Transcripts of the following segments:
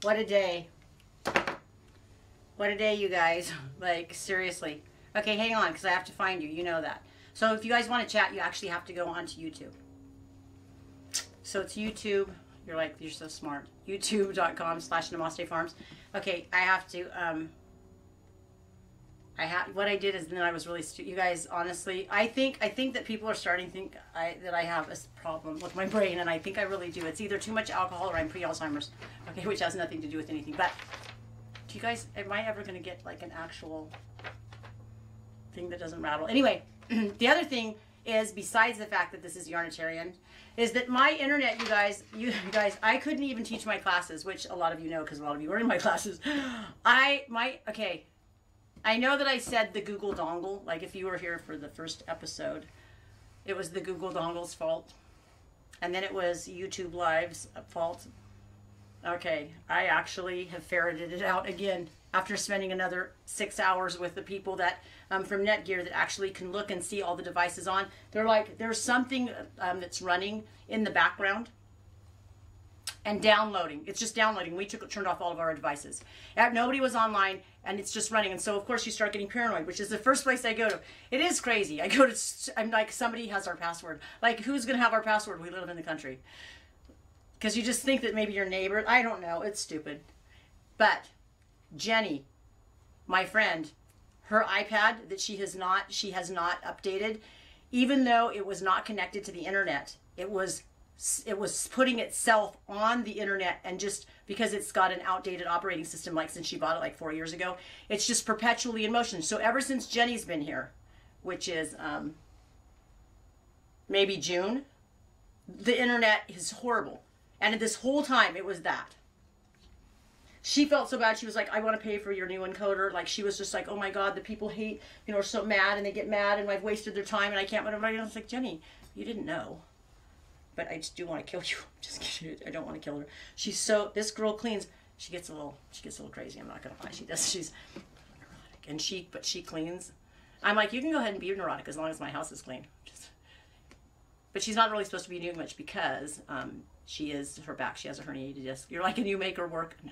What a day. What a day, you guys. Like, seriously. Okay, hang on, because I have to find you. You know that. So if you guys want to chat, you actually have to go onto YouTube. So it's YouTube. You're like, you're so smart. YouTube.com/Namaste Farms. Okay, I have to, what I did is then I was really stupid. You guys, honestly, I think that people are starting to think that I have a problem with my brain, and I think I really do. It's either too much alcohol or I'm pre-Alzheimer's. Okay, which has nothing to do with anything. But do you guys, am I ever going to get like an actual thing that doesn't rattle? Anyway, the other thing is, besides the fact that this is Yarnitarian, is that my internet, you guys, I couldn't even teach my classes, which a lot of you know because a lot of you were in my classes. Okay. I know that I said the Google dongle, like if you were here for the first episode, it was the Google dongle's fault. And then it was YouTube Live's fault. Okay, I actually have ferreted it out again after spending another 6 hours with the people that from Netgear that actually can look and see all the devices on. They're like, there's something that's running in the background and downloading. It's just downloading. We turned off all of our devices. Nobody was online, and it's just running. And so, of course, you start getting paranoid, which is the first place I go to. It is crazy. I go to, I'm like, somebody has our password. Like, who's going to have our password? We live in the country. Because you just think that maybe your neighbor, I don't know. It's stupid. But Jenny, my friend, her iPad that she has not updated, even though it was not connected to the internet, it was putting itself on the internet, and just because it's got an outdated operating system, like since she bought it like 4 years ago, it's just perpetually in motion. So ever since Jenny's been here, which is maybe June, the internet is horrible. And this whole time it was that. She felt so bad. She was like, I want to pay for your new encoder. Like, she was just like, oh my God, the people hate, are so mad, and they get mad, and I've wasted their time, and I can't. But I was like, Jenny, you didn't know. But I just do want to kill you. Just kidding. I don't want to kill her. She's so, this girl cleans. She gets a little crazy. I'm not gonna lie. She does. She's neurotic, and she cleans. I'm like, you can go ahead and be neurotic as long as my house is clean. But she's not really supposed to be doing much because she has a herniated disc. You're like, and you make her work? No,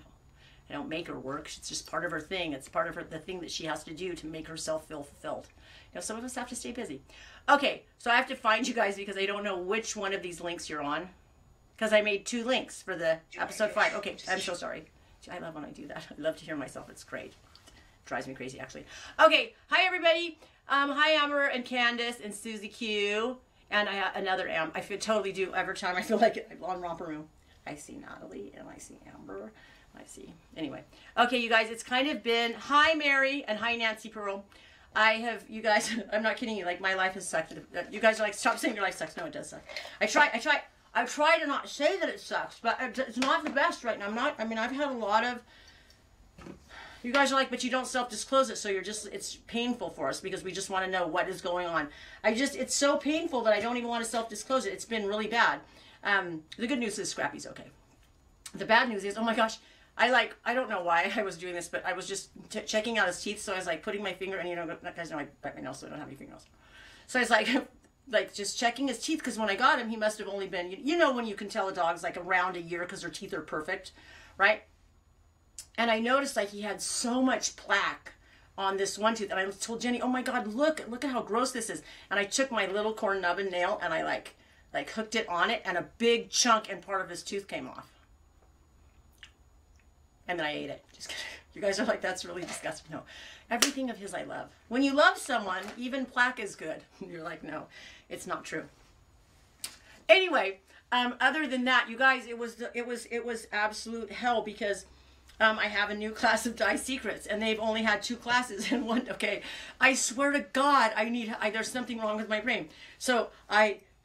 I don't make her work. It's just part of her thing. It's part of the thing that she has to do to make herself feel fulfilled. Some of us have to stay busy. Okay, so I have to find you guys because I don't know which one of these links you're on. Because I made 2 links for the episode 5. Okay, I'm so sorry. I love when I do that. I love to hear myself. It's great. It drives me crazy, actually. Okay, hi everybody. Hi Amber and Candace and Susie Q. And I another Am. I totally do every time I feel like it. I'm on Romper Room. I see Natalie and I see Amber. I see. Anyway. Okay, you guys, it's kind of been, hi Mary and hi Nancy Pearl. You guys, I'm not kidding you, like my life has sucked. You guys are like, stop saying your life sucks. No, it does suck. I try to not say that it sucks, but it's not the best right now. I've had a lot of, you guys are like, but you don't self-disclose it, so it's painful for us because we just want to know what is going on. It's so painful that I don't even want to self-disclose it. It's been really bad. The good news is Scrappy's okay. The bad news is, oh my gosh, I don't know why I was doing this, but I was just checking out his teeth, so I was like putting my finger, and guys know I bite my nails, so I don't have any fingernails. So I was like just checking his teeth, because when I got him, he must have only been, when you can tell a dog's like around a year because their teeth are perfect, right? And I noticed like he had so much plaque on this one tooth, and I told Jenny, oh my God, look at how gross this is. And I took my little corn nubbin nail, and I like hooked it on it, and a big chunk and part of his tooth came off. And then I ate it. Just kidding. You guys are like, that's really disgusting. No. Everything of his I love. When you love someone, even plaque is good. You're like, no, it's not true. Anyway, other than that, you guys, it was absolute hell because I have a new class of Die Secrets, and they've only had 2 classes in one. Okay, I swear to God, there's something wrong with my brain. So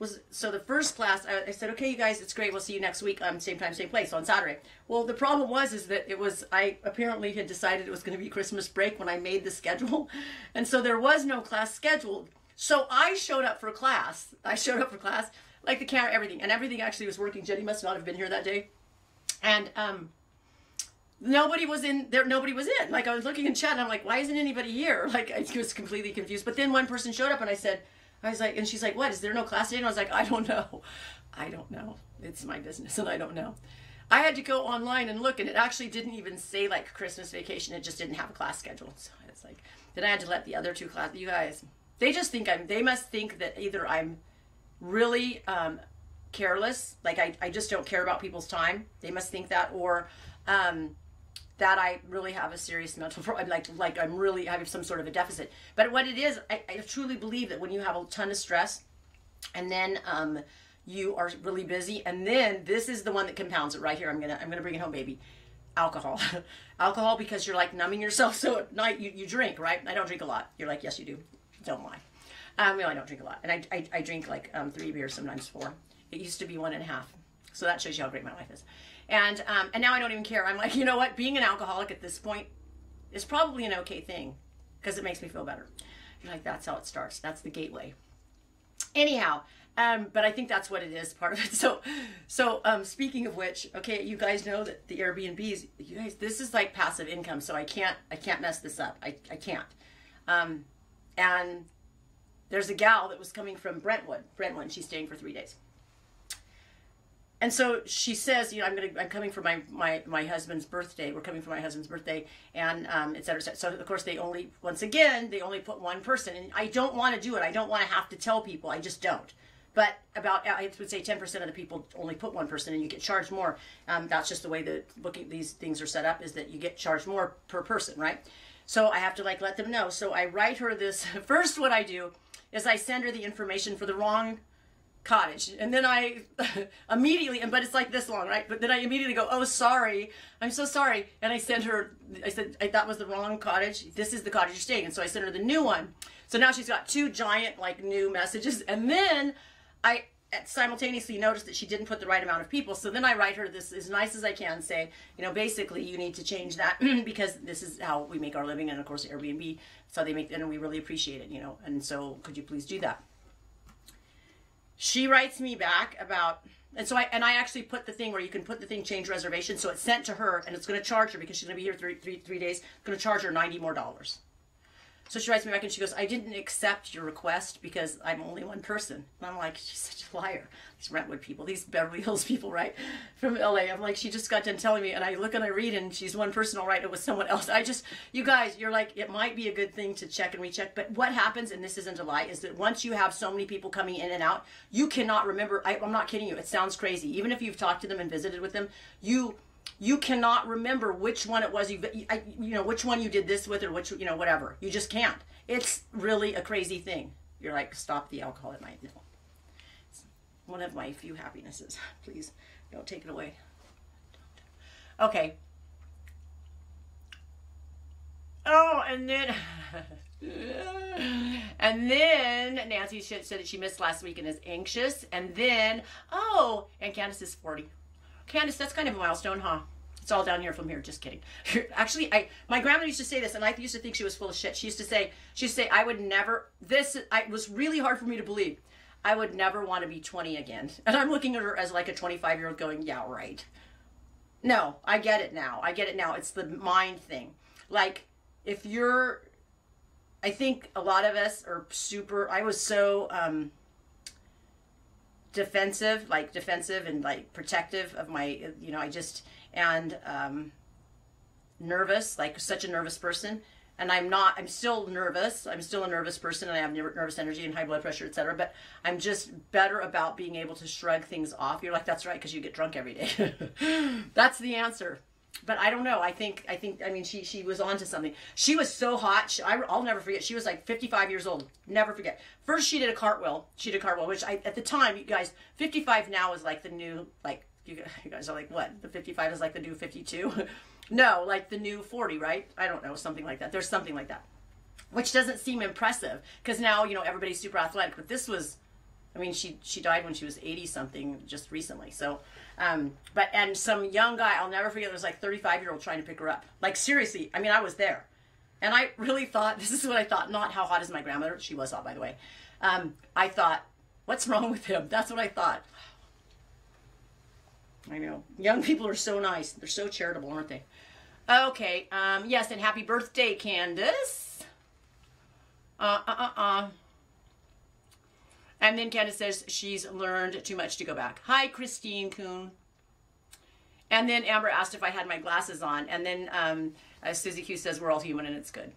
the first class, I said, okay, you guys, it's great. We'll see you next week, same time, same place on Saturday. Well, the problem is that I apparently had decided it was going to be Christmas break when I made the schedule. And so there was no class scheduled. So I showed up for class. Like the camera, everything. And everything actually was working. Jenny must not have been here that day. And, nobody was in there. Nobody was in. Like, I was looking in chat and I'm like, why isn't anybody here? Like, I was completely confused. But then one person showed up and I was like, and she's like, what, is there no class today? And I was like, I don't know. It's my business and I don't know. I had to go online and look, and it actually didn't even say like Christmas vacation. It just didn't have a class schedule. So it's like, then I had to let the other 2 classes, you guys, they just think they must think that either I'm really careless, like I just don't care about people's time. They must think that, or that I really have a serious mental problem, like I'm really having some sort of a deficit. But what it is, I truly believe that when you have a ton of stress, and then you are really busy, and then this is the one that compounds it right here. I'm gonna bring it home, baby. Alcohol. Alcohol, because you're like numbing yourself. So at night you drink, right? I don't drink a lot. You're like, yes, you do. Don't lie. No, I don't drink a lot. And I drink like 3 beers, sometimes 4. It used to be 1.5. So that shows you how great my life is. And now I don't even care. I'm like, you know what? Being an alcoholic at this point is probably an okay thing, because it makes me feel better. You're like, that's how it starts. That's the gateway. Anyhow, but I think that's what it is, part of it. So speaking of which, okay, you guys know that the Airbnbs, you guys, this is like passive income, so I can't mess this up. I can't. And there's a gal that was coming from Brentwood, she's staying for 3 days. And so she says, you know, I'm coming for my husband's birthday. We're coming for my husband's birthday, and et cetera, et cetera. So of course they only put 1 person, and I don't want to do it. I don't want to have to tell people. I just don't. But about, I would say 10% of the people only put 1 person, and you get charged more. That's just the way that booking these things are set up, is that you get charged more per person, right? So I have to like let them know. So I write her this. First, what I do is I send her the information for the wrong cottage, and then I immediately, but it's like this long, right? But then I immediately go, oh, sorry, I'm so sorry. And I sent her, I said, that was the wrong cottage. This is the cottage you're staying in. So I sent her the new one. So now she's got 2 giant like new messages. And then I simultaneously noticed that she didn't put the right amount of people. So then I write her this as nice as I can, say, you know, basically you need to change that because this is how we make our living. And of course Airbnb, so they make, and we really appreciate it, you know, and so could you please do that? She writes me back about, and so I actually put the thing where you can put the thing, change reservation, so it's sent to her, and it's going to charge her, because she's going to be here three days, it's going to charge her $90 more. So she writes me back and she goes, I didn't accept your request because I'm only 1 person. And I'm like, she's such a liar. These Brentwood people, these Beverly Hills people, right? From LA. I'm like, she just got done telling me, and I look and I read, and she's 1 person, all right, it was someone else. You guys, you're like, it might be a good thing to check and recheck, but what happens, and this isn't a lie, is that once you have so many people coming in and out, you cannot remember. I'm not kidding you. It sounds crazy. Even if you've talked to them and visited with them, you cannot remember which one it was, you know, which one you did this with, or which, you know, whatever. You just can't. It's really a crazy thing. You're like, stop the alcohol at night. No. It's one of my few happinesses. Please don't take it away. Okay. Oh, and then Nancy said that she missed last week and is anxious. And then, oh, and Candace is 40. Candace, that's kind of a milestone, huh? It's all down here from here. Just kidding. Actually, my grandma used to say this, and I used to think she was full of shit. She used to say, I would never, it was really hard for me to believe. I would never want to be 20 again. And I'm looking at her as like a 25-year-old going, yeah, right. No, I get it now. I get it now. It's the mind thing. Like, if you're, I think a lot of us are super, I was so, defensive and like protective of my, you know, nervous, like such a nervous person. And I'm still nervous. I'm still a nervous person, and I have nervous energy and high blood pressure, etc. But I'm just better about being able to shrug things off. You're like, that's right, because you get drunk every day. That's the answer. But I don't know. I mean, she was onto something. She was so hot. I'll never forget. She was like 55 years old. Never forget. First, she did a cartwheel. Which at the time, you guys, 55 now is like the new, like, you guys are like, what? The 55 is like the new 52? No, like the new 40, right? I don't know, something like that. There's something like that. Which doesn't seem impressive, because now, you know, everybody's super athletic. But this was, I mean, she died when she was 80-something just recently. So, and some young guy, I'll never forget, there was like 35-year-old trying to pick her up. Like, seriously, I mean, I was there. And I really thought, this is what I thought, not how hot is my grandmother. She was hot, by the way. I thought, what's wrong with him? That's what I thought. I know. Young people are so nice. They're so charitable, aren't they? Okay. Yes, and happy birthday, Candace. And then Candace says she's learned too much to go back. Hi, Christine Kuhn. And then Amber asked if I had my glasses on. And then Susie Q says, we're all human and it's good.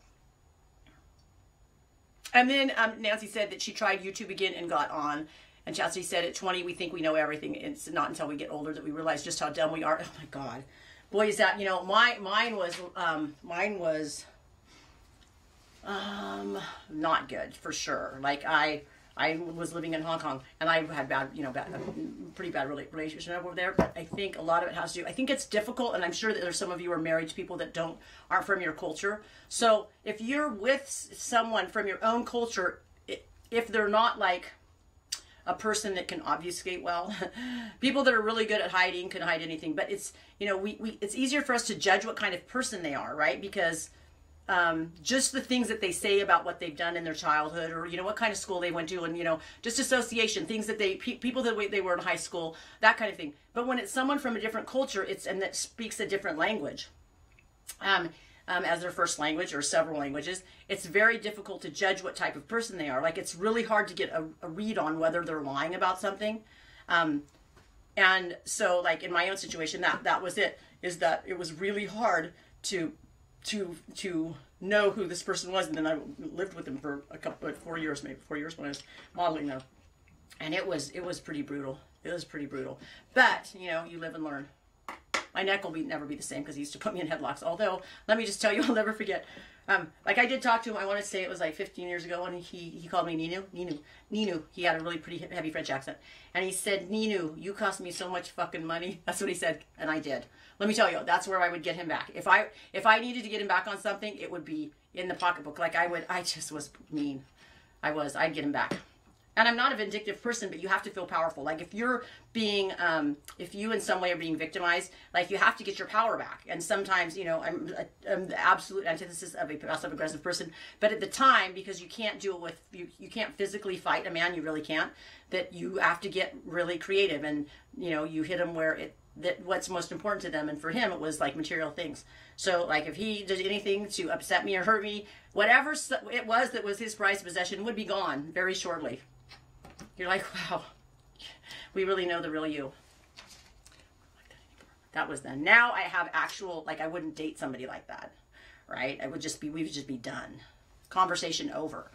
And then Nancy said that she tried YouTube again and got on. And Chastity said, at 20, we think we know everything. It's not until we get older that we realize just how dumb we are. Oh my God. Boy, is that, you know, mine was not good for sure. Like I was living in Hong Kong and I had pretty bad relationship over there. But I think a lot of it has to do, I think it's difficult. And I'm sure that there's some of you are married to people that aren't from your culture. So if you're with someone from your own culture, if they're not like a person that can obfuscate well, people that are really good at hiding can hide anything. But it's, you know, it's easier for us to judge what kind of person they are, right? Because just the things that they say about what they've done in their childhood, or, you know, what kind of school they went to, and, you know, just association, things that people that they were in high school, that kind of thing. But when it's someone from a different culture, and that speaks a different language, as their first language or several languages, it's very difficult to judge what type of person they are. Like, it's really hard to get a read on whether they're lying about something. And so, like, in my own situation, that was it, is that it was really hard to know who this person was. And then I lived with him for 4 years, maybe 4 years when I was modeling there. And it was pretty brutal. It was pretty brutal. But, you know, you live and learn. My neck will never be the same because he used to put me in headlocks. Although, let me just tell you, I'll never forget. Like, I did talk to him, I want to say it was like 15 years ago, and he called me Ninu. He had a really pretty heavy French accent. And he said, Ninu, you cost me so much fucking money. That's what he said, and I did. Let me tell you, that's where I would get him back. If I needed to get him back on something, it would be in the pocketbook. Like, I just was mean. I'd get him back. And I'm not a vindictive person, but you have to feel powerful. Like, if you're being, if you in some way are being victimized, like, you have to get your power back. And sometimes, you know, I'm the absolute antithesis of a passive-aggressive person. But at the time, because you can't do it with, you can't physically fight a man, you really can't, that you have to get really creative. And, you know, you hit them where what's most important to them. And for him, it was like material things. So, like, if he did anything to upset me or hurt me, whatever it was that was his prized possession would be gone very shortly. You're like, wow, we really know the real you. That was then. Now I have actual, like, I wouldn't date somebody like that, right? We would just be done. Conversation over.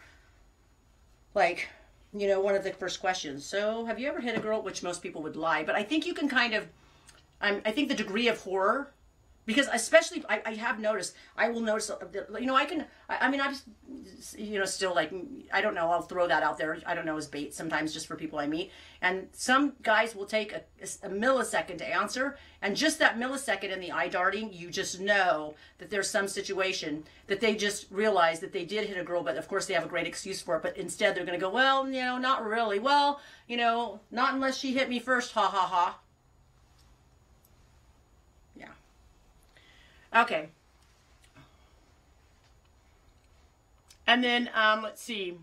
Like, you know, one of the first questions. So, have you ever hit a girl? Which most people would lie. But I think you can kind of, I think the degree of horror, because especially, I have noticed, I will notice, you know, I mean, I'm, you know, still like, I don't know, I'll throw that out there. I don't know, as bait sometimes just for people I meet. And some guys will take a millisecond to answer. And just that millisecond in the eye darting, you just know that there's some situation that they just realize that they did hit a girl, but of course they have a great excuse for it. But instead they're going to go, well, you know, not really. Well, you know, not unless she hit me first. Ha, ha, ha. Okay. And then, let's see.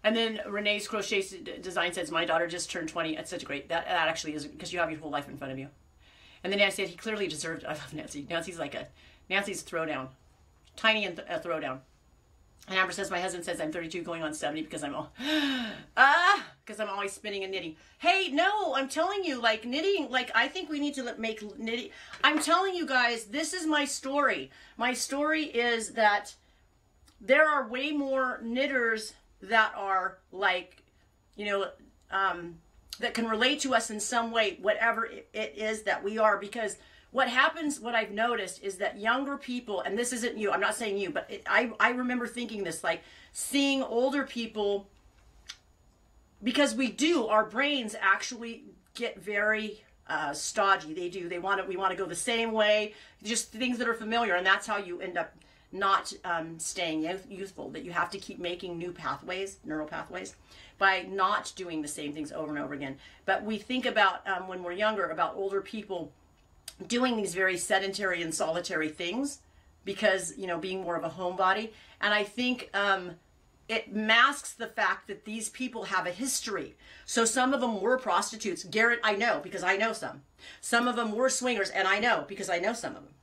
And then Renee's Crochet Design says, my daughter just turned 20. It's such a great, that actually is, because you have your whole life in front of you. And then Nancy said, he clearly deserved it. I love Nancy. Nancy's throwdown. Tiny and a throwdown. And Amber says, my husband says I'm 32 going on 70 because I'm because I'm always spinning and knitting. Hey, no, I'm telling you, like, knitting, like, I think we need to make knitting. I'm telling you guys, this is my story. My story is that there are way more knitters that are, like, you know, that can relate to us in some way, whatever it is that we are, because what happens, what I've noticed is that younger people, and this isn't you, I'm not saying you, but I remember thinking this, like, seeing older people, because our brains actually get very stodgy. They do. We want to go the same way, just things that are familiar, and that's how you end up not staying youthful, that you have to keep making new pathways, neural pathways, by not doing the same things over and over again. But we think about, when we're younger, about older people doing these very sedentary and solitary things because, you know, being more of a homebody. And I think it masks the fact that these people have a history. So some of them were prostitutes. Garrett, I know, because I know some. Some of them were swingers, and I know, because I know some of them.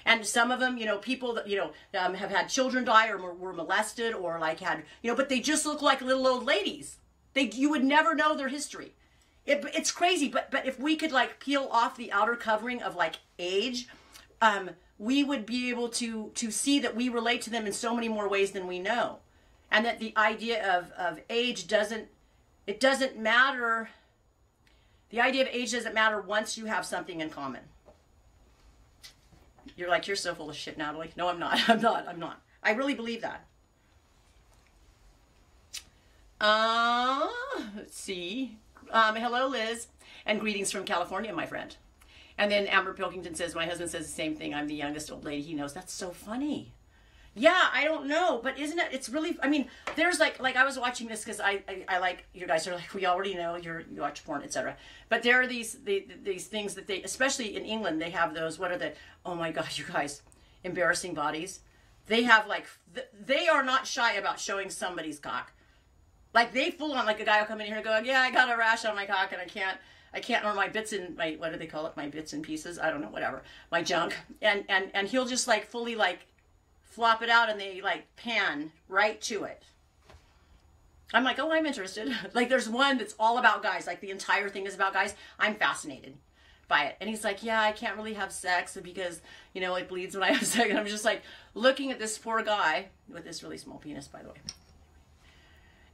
And some of them, you know, people that, you know, have had children die or were molested or, like, had, you know, but they just look like little old ladies. You would never know their history. it's crazy, but if we could like peel off the outer covering of like age, we would be able to see that we relate to them in so many more ways than we know. And that the idea of age doesn't matter. The idea of age doesn't matter once you have something in common. You're like, you're so full of shit, Natalie. No, I'm not. I'm not. I really believe that. Let's see. Hello, Liz. And greetings from California, my friend. And then Amber Pilkington says, my husband says the same thing. I'm the youngest old lady he knows. That's so funny. Yeah, I don't know, but isn't it, it's really, I mean, there's like I was watching this because I like, you guys are like, we already know you watch porn, etc. But there are these things that they, especially in England, they have those, what are the, oh my God, you guys, embarrassing bodies. They have like, they are not shy about showing somebody's cock. Like they full on, like a guy will come in here and go, yeah, I got a rash on my cock and I can't, or my bits in, my, what do they call it? My bits and pieces? I don't know, whatever. My junk. And he'll just like fully like, flop it out and they like pan right to it. I'm like, oh, I'm interested. Like there's one that's all about guys. Like the entire thing is about guys. I'm fascinated by it. And he's like, yeah, I can't really have sex because, you know, it bleeds when I have sex. And I'm just like looking at this poor guy with this really small penis, by the way.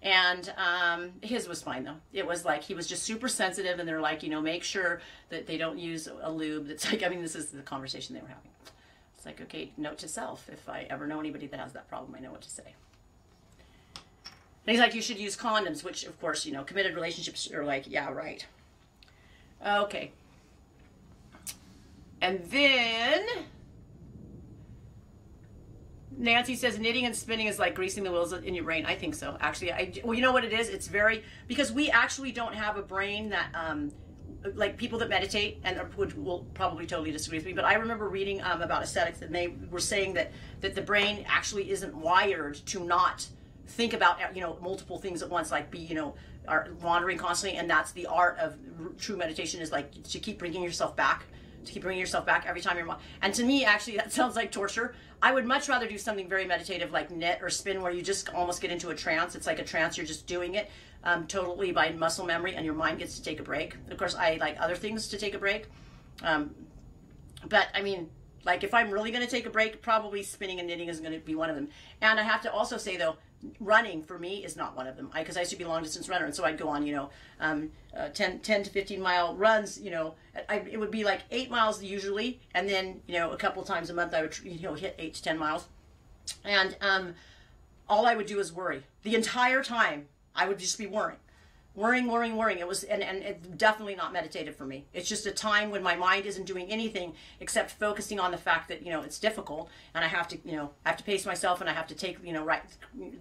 And his was fine though. It was like, he was just super sensitive and they're like, you know, make sure that they don't use a lube. That's like, I mean, this is the conversation they were having. It's like, okay, note to self. If I ever know anybody that has that problem, I know what to say. And he's like, you should use condoms, which, of course, you know, committed relationships are like, yeah, right. Okay. And then Nancy says knitting and spinning is like greasing the wheels in your brain. I think so. Actually, well, you know what it is? It's very, because we actually don't have a brain that, like people that meditate and will probably totally disagree with me, but I remember reading about aesthetics and they were saying that the brain actually isn't wired to not think about, you know, multiple things at once, like be, you know, are wandering constantly. And that's the art of true meditation, is like to keep bringing yourself back, every time you're, and to me, actually, that sounds like torture. I would much rather do something very meditative like knit or spin, where you just almost get into a trance. It's like a trance. You're just doing it totally by muscle memory, and your mind gets to take a break. Of course, I like other things to take a break. But I mean, like if I'm really going to take a break, probably spinning and knitting is going to be one of them. And I have to also say though, running for me is not one of them. Because I used to be a long distance runner, and so I'd go on, you know, 10 to 15 mile runs, you know, it would be like 8 miles usually. And then, you know, a couple times a month I would, you know, hit 8 to 10 miles. And all I would do is worry. The entire time I would just be worrying. It was, and it's definitely not meditative for me. It's just a time when my mind isn't doing anything except focusing on the fact that, you know, it's difficult and I have to, you know, I have to pace myself and I have to take, you know, you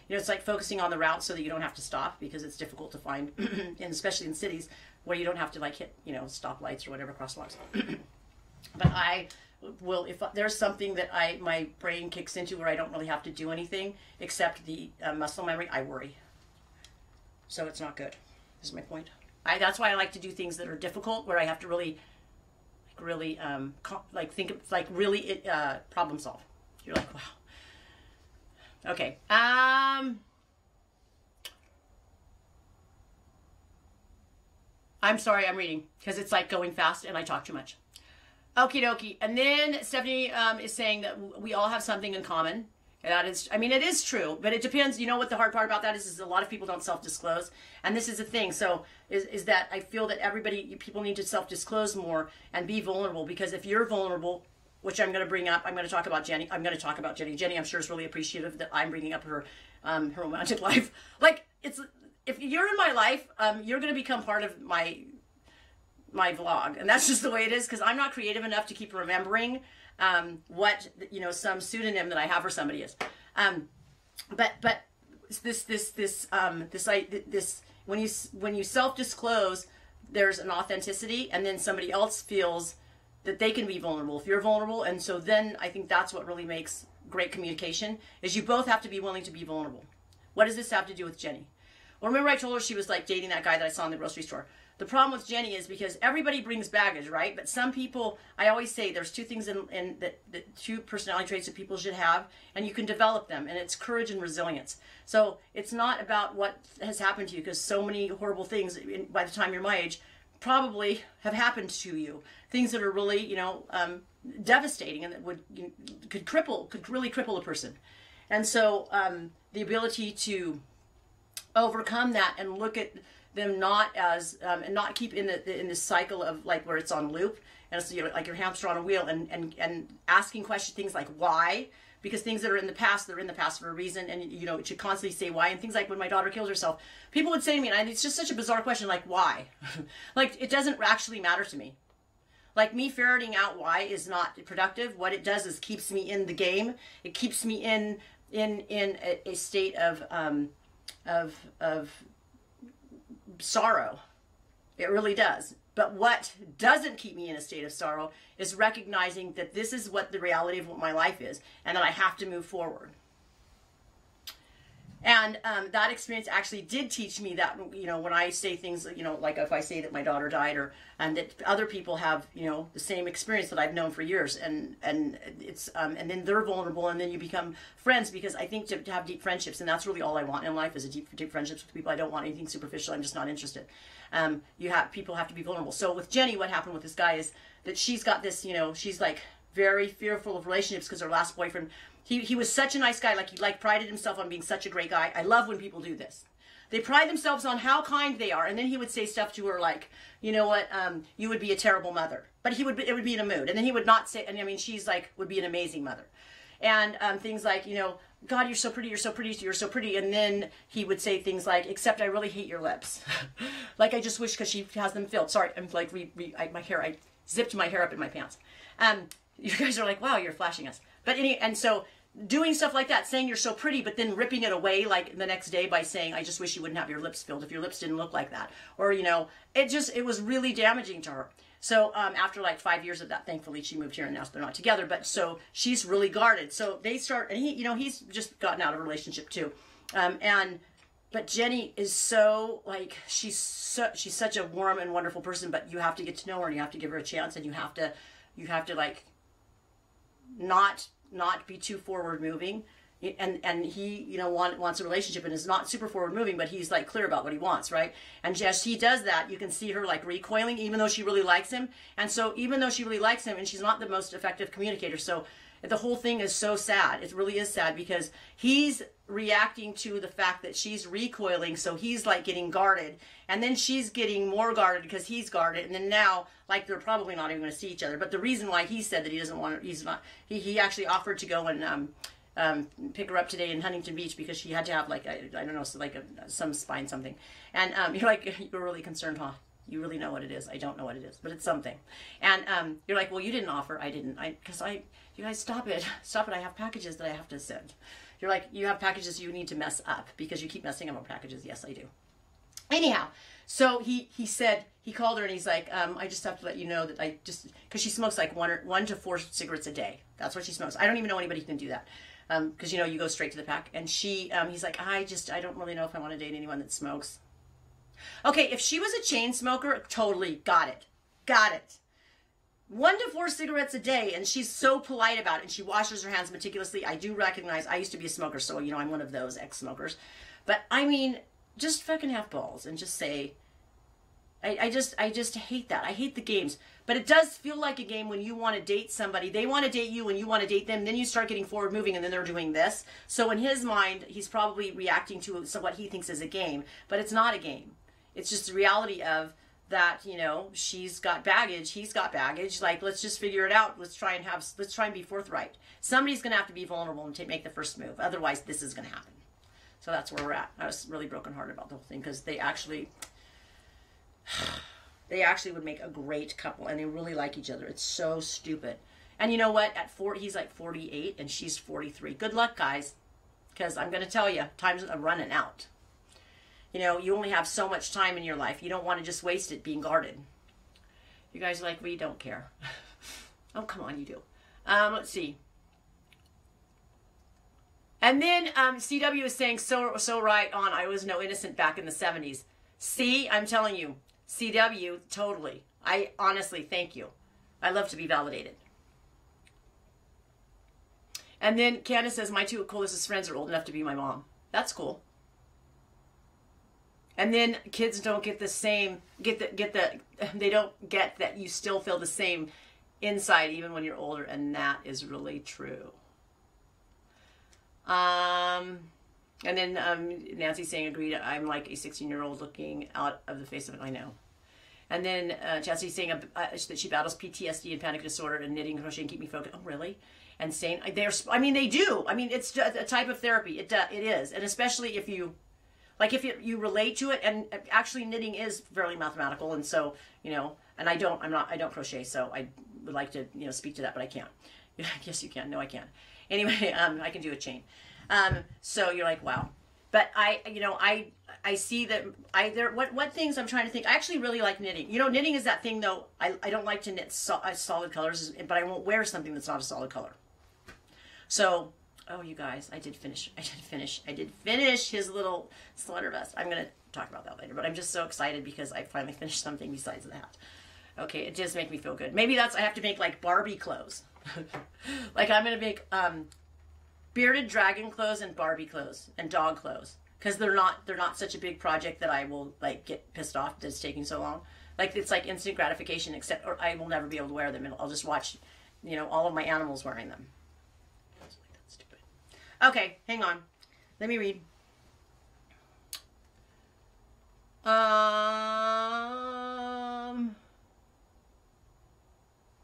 know, it's like focusing on the route so that you don't have to stop, because it's difficult to find, and especially in cities where you don't have to like hit, you know, stoplights or whatever, crosswalks. But I will, if there's something that my brain kicks into where I don't really have to do anything except the muscle memory, I worry. So it's not good, is my point. That's why I like to do things that are difficult, where I have to really problem solve. You're like, wow. Okay. I'm sorry, I'm reading because it's like going fast and I talk too much. Okie dokie. And then Stephanie is saying that we all have something in common. And that is, I mean, it is true, but it depends. You know what the hard part about that is a lot of people don't self-disclose. And this is the thing. So is that I feel that people need to self-disclose more and be vulnerable, because if you're vulnerable, which I'm going to bring up, I'm going to talk about Jenny. Jenny, I'm sure, is really appreciative that I'm bringing up her romantic life. Like, if you're in my life, you're going to become part of my vlog. And that's just the way it is, because I'm not creative enough to keep remembering what, you know, some pseudonym that I have for somebody is. But this when you self-disclose, there's an authenticity, and then somebody else feels that they can be vulnerable if you're vulnerable. And so then I think that's what really makes great communication, is you both have to be willing to be vulnerable. What does this have to do with Jenny? Well, remember I told her she was like dating that guy that I saw in the grocery store. The problem with Jenny is because everybody brings baggage, right? But some people, I always say there's two things in that two personality traits that people should have, and you can develop them, and it's courage and resilience. So it's not about what has happened to you, because so many horrible things by the time you're my age probably have happened to you. Things that are really, devastating and that could really cripple a person. And so the ability to overcome that and look at them not as and not keep in this cycle of like where it's on loop and it's like your hamster on a wheel and asking questions, things like why, because things that are in the past, they're in the past for a reason, and it should constantly say why. And things like when my daughter killed herself, people would say to me, and it's just such a bizarre question, like why? Like it doesn't actually matter to me. Like me ferreting out why is not productive. What it does is keeps me in the game. It keeps me in a state of sorrow. It really does. But what doesn't keep me in a state of sorrow is recognizing that this is what the reality of what my life is, and that I have to move forward. And that experience actually did teach me that, when I say things, like if I say that my daughter died, or and that other people have, the same experience that I've known for years, and it's and then they're vulnerable, and then you become friends, because I think to have deep friendships, and that's really all I want in life, is a deep friendships with people. I don't want anything superficial. I'm just not interested. People have to be vulnerable. So with Jenny, what happened with this guy is that she's got this, she's like very fearful of relationships because her last boyfriend. He was such a nice guy. Like, he prided himself on being such a great guy. I love when people do this. They pride themselves on how kind they are. And then he would say stuff to her like, you know what, you would be a terrible mother. But it would be in a mood. And then he would not say, and I mean, she's like, would be an amazing mother. And things like, God, you're so pretty, you're so pretty, you're so pretty. And then he would say things like, except I really hate your lips. Like, I just wish, because she has them filled. Sorry, I'm like, I zipped my hair up in my pants. You guys are like, wow, you're flashing us. But and so doing stuff like that, saying you're so pretty, but then ripping it away like the next day by saying, I just wish you wouldn't have your lips filled if your lips didn't look like that. Or, it was really damaging to her. So after like 5 years of that, thankfully she moved here and now they're not together. But so she's really guarded. So they start, and he's just gotten out of a relationship too. But Jenny is so like, she's such a warm and wonderful person, but you have to get to know her, and you have to give her a chance, and you have to like not be too forward moving, and he wants a relationship and is not super forward moving, but he's like clear about what he wants, right? And as he does that, you can see her like recoiling, even though she really likes him. And so even though she really likes him, and she's not the most effective communicator, so the whole thing is so sad. It really is sad, because he's reacting to the fact that she's recoiling, so he's like getting guarded, and then she's getting more guarded because he's guarded, and then now like they're probably not even going to see each other. But the reason why he said that he doesn't want to, he actually offered to go and pick her up today in Huntington Beach, because she had to have like I don't know, so like some spine something. And you're like, you're really concerned, huh? You really know what it is. I don't know what it is, but it's something. And you're like, well, you didn't offer. I didn't. You guys, stop it. Stop it. I have packages that I have to send. You're like, you have packages you need to mess up because you keep messing up on packages. Yes, I do. Anyhow, so he said, he called her and he's like, I just have to let you know that because she smokes like 1 to 4 cigarettes a day. That's what she smokes. I don't even know anybody who can do that. Because, you go straight to the pack. And he's like, I don't really know if I want to date anyone that smokes. Okay, if she was a chain smoker, totally got it. 1 to 4 cigarettes a day, and she's so polite about it, and she washes her hands meticulously. I do recognize, I used to be a smoker, so, I'm one of those ex-smokers. But, I mean, just fucking have balls and just say, I just hate that. I hate the games. But it does feel like a game when you want to date somebody. They want to date you and you want to date them. Then you start getting forward moving, and then they're doing this. So in his mind, he's probably reacting to what he thinks is a game. But it's not a game. It's just the reality of that, she's got baggage, he's got baggage. Like, let's just figure it out. Let's try and be forthright. Somebody's going to have to be vulnerable and make the first move. Otherwise, this is going to happen. So that's where we're at. I was really brokenhearted about the whole thing, because they actually would make a great couple, and they really like each other. It's so stupid. And you know what? He's like 48 and she's 43. Good luck, guys, because I'm going to tell you, time's running out. You only have so much time in your life. You don't want to just waste it being guarded. You guys are like, we don't care. Oh, come on, you do. Let's see. And then CW is saying, so right on, I was no innocent back in the 70s. See, I'm telling you, CW, totally. I honestly, thank you. I love to be validated. And then Candace says, my two closest friends are old enough to be my mom. That's cool. And then kids don't get the same, they don't get that you still feel the same inside even when you're older. And that is really true. And then Nancy's saying, agreed, I'm like a 16-year-old looking out of the face of it. I know. And then Chastity's saying that she battles PTSD and panic disorder, and knitting and crocheting keep me focused. Oh, really? And saying, I mean, they do. I mean, it's a type of therapy. It is. And especially if you, like, if you relate to it, and actually knitting is fairly mathematical. And so, you know, and I don't crochet. So I would like to, you know, speak to that, but I can't. Yes, you can. No, I can't. Anyway, I can do a chain. So you're like, wow. But I see that what things I'm trying to think. I actually really like knitting. You know, knitting is that thing though. I don't like to knit solid colors, but I won't wear something that's not a solid color. So, oh, you guys, I did finish his little sweater vest. I'm going to talk about that later, but I'm just so excited because I finally finished something besides that. Okay, it does make me feel good. Maybe I have to make like Barbie clothes. Like I'm going to make bearded dragon clothes and Barbie clothes and dog clothes, because they're not such a big project that I will like get pissed off that it's taking so long. Like it's like instant gratification, except or I will never be able to wear them, and I'll just watch, you know, all of my animals wearing them. That's stupid. Okay, hang on. Let me read.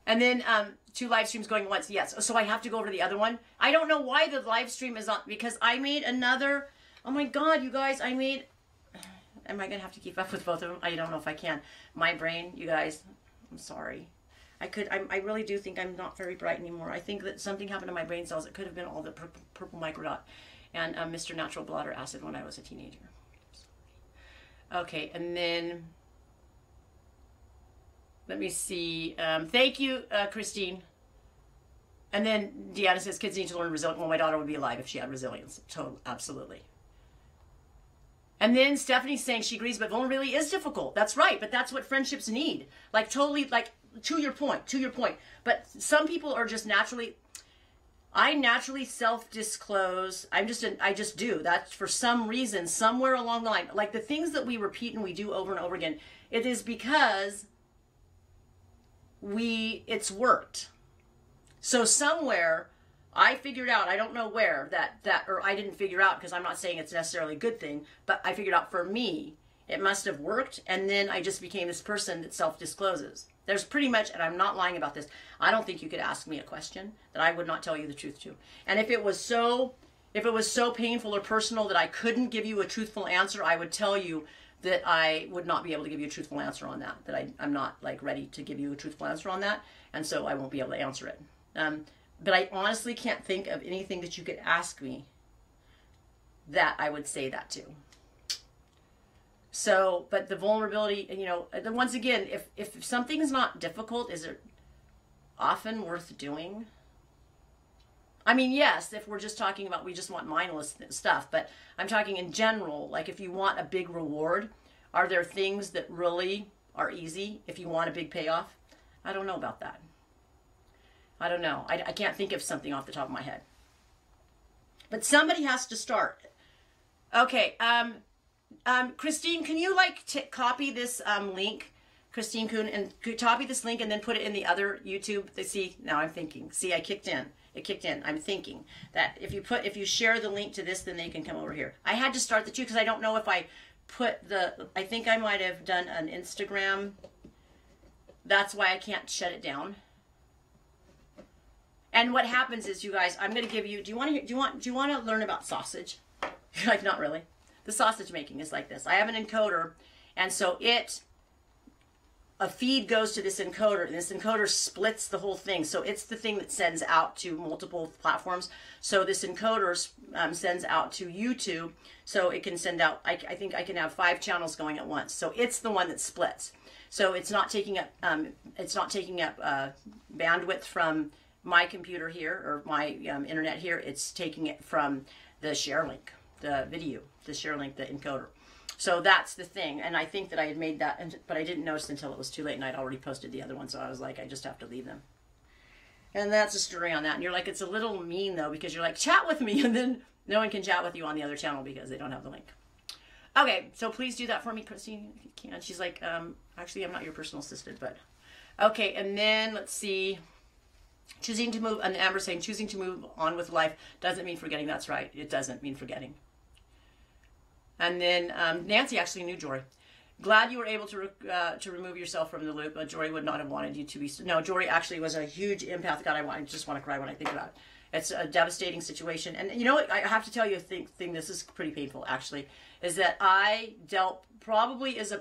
And then 2 live streams going once. Yes. So I have to go over to the other one. I don't know why the live stream is on, because I made another. Oh my God, you guys, am I going to have to keep up with both of them? I don't know if I can. My brain, you guys, I'm sorry. I really do think I'm not very bright anymore. I think that something happened to my brain cells. It could have been all the purple microdot and Mr. Natural Bladder Acid when I was a teenager. Okay, and then let me see. Thank you, Christine. And then Deanna says, kids need to learn resilience. Well, my daughter would be alive if she had resilience. Totally, absolutely. And then Stephanie's saying she agrees, but vulnerability is difficult. That's right, but that's what friendships need. Like, totally, like, to your point. But some people are just naturally, I naturally self-disclose. I just do. That's for some reason, somewhere along the line. Like, the things that we repeat and we do over and over again, it is because it's worked. So somewhere I figured out, I don't know where or I didn't figure out, because I'm not saying it's necessarily a good thing, but I figured out for me, it must have worked. And then I just became this person that self-discloses. There's pretty much, and I'm not lying about this, I don't think you could ask me a question that I would not tell you the truth to. And if it was so painful or personal that I couldn't give you a truthful answer, I would tell you that I would not be able to give you a truthful answer on that. That I'm not like ready to give you a truthful answer on that. And so I won't be able to answer it. But I honestly can't think of anything that you could ask me that I would say that to. So, but the vulnerability, you know, once again, if something's not difficult, is it often worth doing? I mean, yes, if we're just talking about, we just want mindless stuff, but I'm talking in general, like if you want a big reward, are there things that really are easy if you want a big payoff? I don't know about that. I don't know. I can't think of something off the top of my head. But somebody has to start. Okay, Christine, can you like copy this link, Christine Kuhn, and copy this link and then put it in the other YouTube? See, now I'm thinking. See, I kicked in. It kicked in. I'm thinking that if you share the link to this, then they can come over here. I had to start the two because I don't know if I put I think I might have done an Instagram. That's why I can't shut it down. And what happens is, you guys, I'm going to give you, do you want to learn about sausage? You're like, not really. The sausage making is like this. I have an encoder, and so a feed goes to this encoder, and this encoder splits the whole thing. So it's the thing that sends out to multiple platforms. So this encoder sends out to YouTube, so it can send out, I think I can have 5 channels going at once. So it's the one that splits. So it's not taking up bandwidth from my computer here, or my internet here. It's taking it from the share link, the video, the share link, the encoder. So that's the thing. And I think that I had made that, but I didn't notice until it was too late and I'd already posted the other one. So I was like, I just have to leave them. And that's the story on that. And you're like, it's a little mean though, because you're like, chat with me. And then no one can chat with you on the other channel because they don't have the link. Okay, so please do that for me, Christine, if you can. She's like, actually, I'm not your personal assistant, but okay. And then let's see. Choosing to move, and Amber saying, choosing to move on with life doesn't mean forgetting. That's right. It doesn't mean forgetting. And then Nancy actually knew Jory. Glad you were able to remove yourself from the loop. Jory would not have wanted you to be. No, Jory actually was a huge empath. God, I just want to cry when I think about it. It's a devastating situation. And you know what? I have to tell you a thing. This is pretty painful, actually, is that I dealt probably as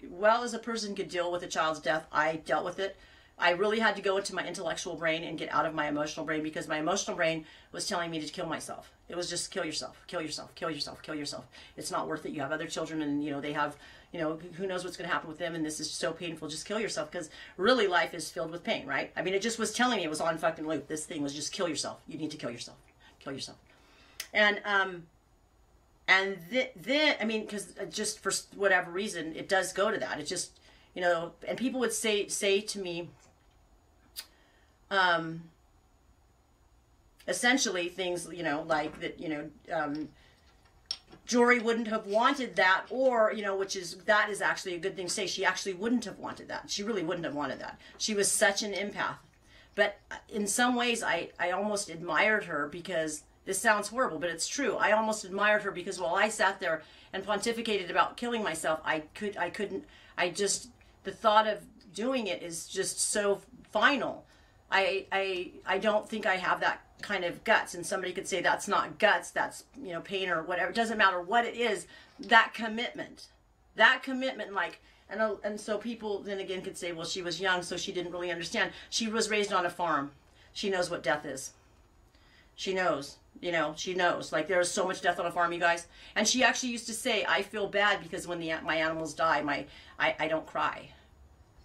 well as a person could deal with a child's death. I dealt with it. I really had to go into my intellectual brain and get out of my emotional brain because my emotional brain was telling me to kill myself. It was just kill yourself, kill yourself, kill yourself, kill yourself. It's not worth it. You have other children and, you know, they have, you know, who knows what's going to happen with them. And this is so painful. Just kill yourself because really life is filled with pain, right? I mean, it just was telling me it was on fucking loop. This thing was just kill yourself. You need to kill yourself. Kill yourself. And then, I mean, because just for whatever reason, it does go to that. It just, you know, and people would say to me, essentially things, you know, like that, you know, Jory wouldn't have wanted that, or, you know, that is actually a good thing to say. She actually wouldn't have wanted that. She really wouldn't have wanted that. She was such an empath. But in some ways, I almost admired her because, this sounds horrible, but it's true. I almost admired her because while I sat there and pontificated about killing myself, the thought of doing it is just so final. I don't think I have that kind of guts. And somebody could say that's not guts, that's, you know, pain or whatever. It doesn't matter what it is. That commitment, like, and so people then again could say, well, she was young, so she didn't really understand. She was raised on a farm. She knows what death is. She knows, you know, she knows. Like, there's so much death on a farm, you guys. And she actually used to say, I feel bad because when my animals die, I don't cry.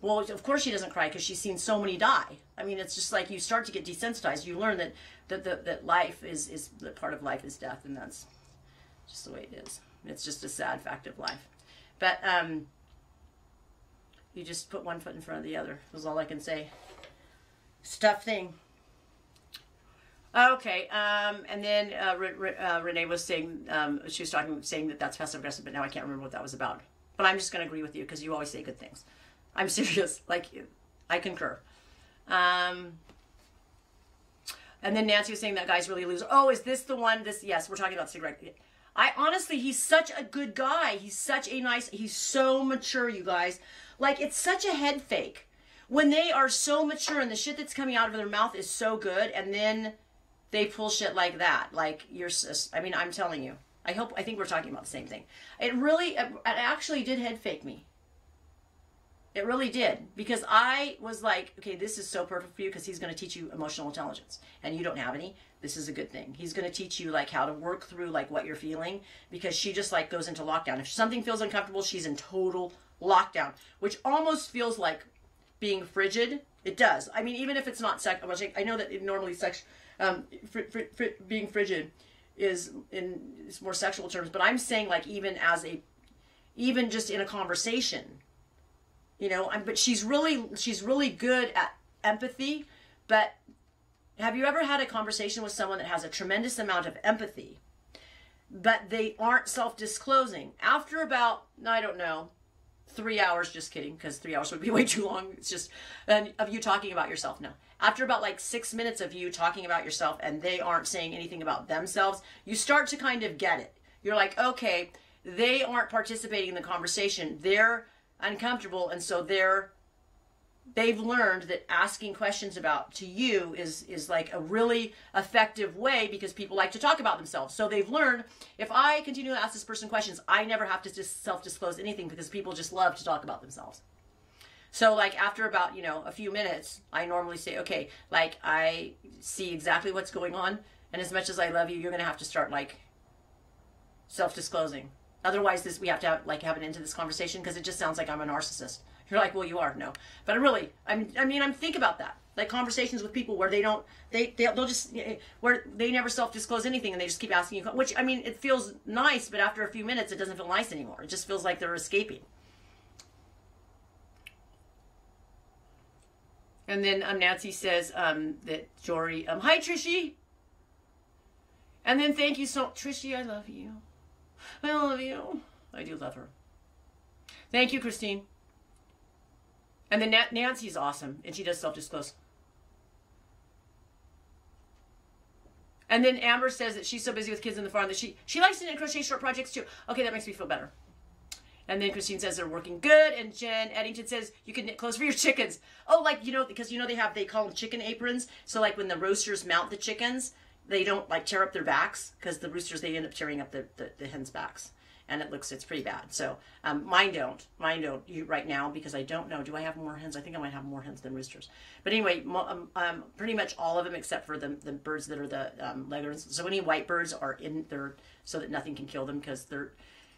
Well, of course she doesn't cry because she's seen so many die. I mean, it's just like you start to get desensitized. You learn that life is that part of life is death, and that's just the way it is. It's just a sad fact of life. But you just put one foot in front of the other. Was all I can say. It's a tough thing. Okay, and then Renee was saying, she was saying that that's passive aggressive, but now I can't remember what that was about. But I'm just going to agree with you because you always say good things. I'm serious. Like, I concur. And then Nancy was saying that guy's really a loser. Oh, is this the one? Yes, we're talking about cigarette. Honestly, he's such a good guy. He's so mature, you guys. Like, it's such a head fake. When they are so mature and the shit that's coming out of their mouth is so good, and then they pull shit like that. Like, I mean, I'm telling you. I think we're talking about the same thing. It actually did head fake me. It really did, because I was like, okay, this is so perfect for you because he's going to teach you emotional intelligence and you don't have any. This is a good thing. He's going to teach you like how to work through like what you're feeling, because she just like goes into lockdown. If something feels uncomfortable, she's in total lockdown, which almost feels like being frigid. It does. I mean, even if it's not sex, I know that normally being frigid is in more sexual terms, but I'm saying like even just in a conversation. You know, but she's really good at empathy. But have you ever had a conversation with someone that has a tremendous amount of empathy, but they aren't self-disclosing? After about, I don't know, 3 hours, just kidding, because 3 hours would be way too long. It's just of you talking about yourself. No. After about like 6 minutes of you talking about yourself and they aren't saying anything about themselves, you start to kind of get it. You're like, okay, they aren't participating in the conversation. They're uncomfortable, and so they've learned that asking questions to you is like a really effective way, because people like to talk about themselves. So they've learned, if I continue to ask this person questions, I never have to just self-disclose anything, because people just love to talk about themselves. So like after about, you know, a few minutes, I normally say, okay, like I see exactly what's going on, and as much as I love you, you're going to have to start like self-disclosing. Otherwise, we have to have, have an end to this conversation because it just sounds like I'm a narcissist. You're like, well, you are. No. But really, I'm think about that. Like conversations with people where they'll just, where they never self-disclose anything and they just keep asking you, which, I mean, it feels nice, but after a few minutes, it doesn't feel nice anymore. It just feels like they're escaping. And then Nancy says that Jory, hi, Trishy. And then thank you so, Trishy, I love you. I love you. I do love her. Thank you, Christine. And then Nancy's awesome, and she does self-disclose. And then Amber says that she's so busy with kids in the farm that she likes to knit and crochet short projects too. Okay, that makes me feel better. And then Christine says they're working good. And Jen Eddington says you can knit clothes for your chickens. Oh, like, because they call them chicken aprons. So like when the roosters mount the chickens, they don't like tear up their backs because the roosters, they end up tearing up the hens' backs. And it's pretty bad. So mine don't right now because I don't know. Do I have more hens? I think I might have more hens than roosters. But anyway, pretty much all of them except for the birds that are the leghorns. So any white birds are in there so that nothing can kill them because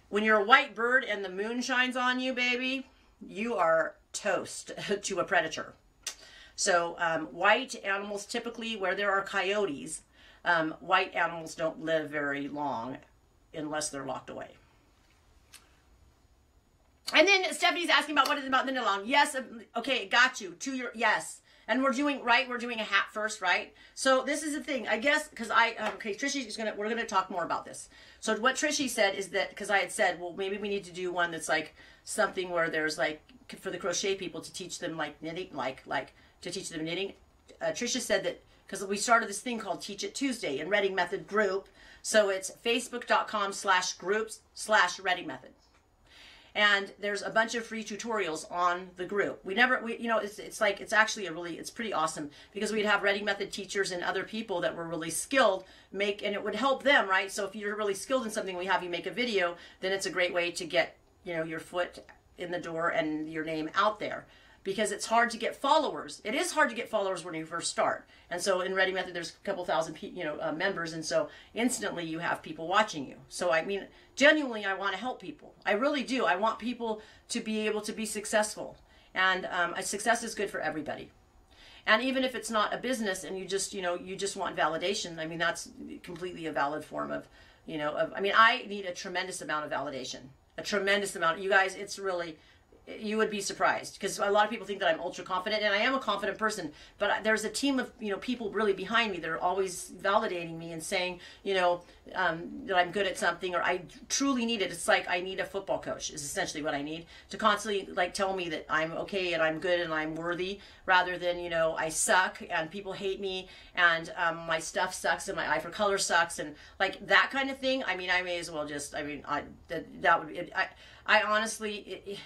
when you're a white bird and the moon shines on you, baby, you are toast to a predator. So white animals, typically where there are coyotes, white animals don't live very long unless they're locked away. And then Stephanie's asking about what is it about knitting along. Yes, okay, got you. Yes. And we're doing a hat first, right? So this is the thing, I guess, because we're gonna talk more about this. So what Trishy said is that, because I had said, well, maybe we need to do one that's like something where there's like, for the crochet people to teach them like knitting, like to teach them knitting. Trisha said that, because we started this thing called Teach It Tuesday in Reading Method group. So it's facebook.com/groups/Reading Method. And there's a bunch of free tutorials on the group. It's pretty awesome because we'd have Reading Method teachers and other people that were really skilled and it would help them, right? So if you're really skilled in something, we have you make a video, then it's a great way to get, your foot in the door and your name out there. Because it's hard to get followers. It is hard to get followers when you first start. And so in Reading Method, there's a couple thousand members, and so instantly you have people watching you. So I mean, genuinely, I want to help people. I really do. I want people to be able to be successful, and success is good for everybody. And even if it's not a business, and you just want validation, I mean, that's completely a valid form of, I need a tremendous amount of validation, a tremendous amount. You guys, it's really. You would be surprised because a lot of people think that I'm ultra confident, and I am a confident person, but there's a team of people really behind me that are always validating me and saying that I'm good at something or I truly need it. It's like I need a football coach is essentially what I need to constantly tell me that I'm okay and I'm good and I'm worthy, rather than I suck and people hate me and my stuff sucks and my eye for color sucks and like that kind of thing. I mean, I may as well just I honestly.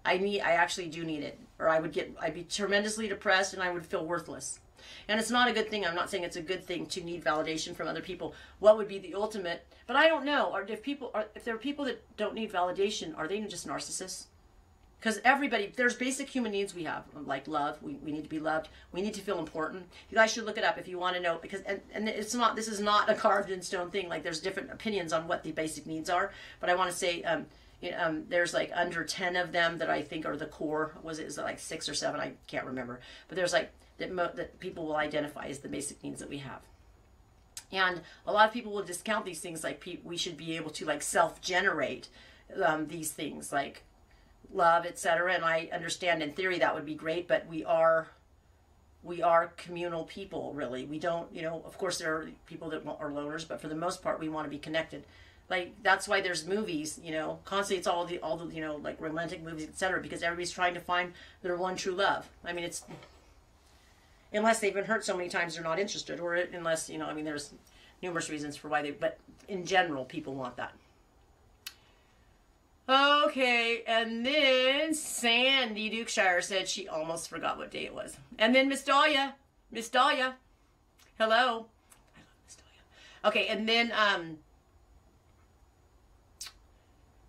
I actually do need it, or I'd be tremendously depressed and I would feel worthless. And it's not a good thing. I'm not saying it's a good thing to need validation from other people. What would be the ultimate? But I don't know. Or if there are people that don't need validation, are they just narcissists? Because there's basic human needs we have, like love. We need to be loved. We need to feel important. You guys should look it up if you want to know, because and this is not a carved in stone thing. Like there's different opinions on what the basic needs are. But I want to say. There's like under 10 of them that I think are the core. Is it like 6 or 7? I can't remember. But there's like that people will identify as the basic needs that we have. And a lot of people will discount these things, like we should be able to like self-generate these things like love, etc. And I understand in theory that would be great, but we are communal people, really. We don't, of course there are people that are loners, but for the most part we want to be connected. Like that's why there's movies, constantly it's all the like romantic movies, etc. Because everybody's trying to find their one true love. I mean, it's unless they've been hurt so many times they're not interested, or unless there's numerous reasons for why but in general people want that. Okay, and then Sandy Dukeshire said she almost forgot what day it was. And then Miss Dahlia, hello. I love Miss Dahlia. Okay, and then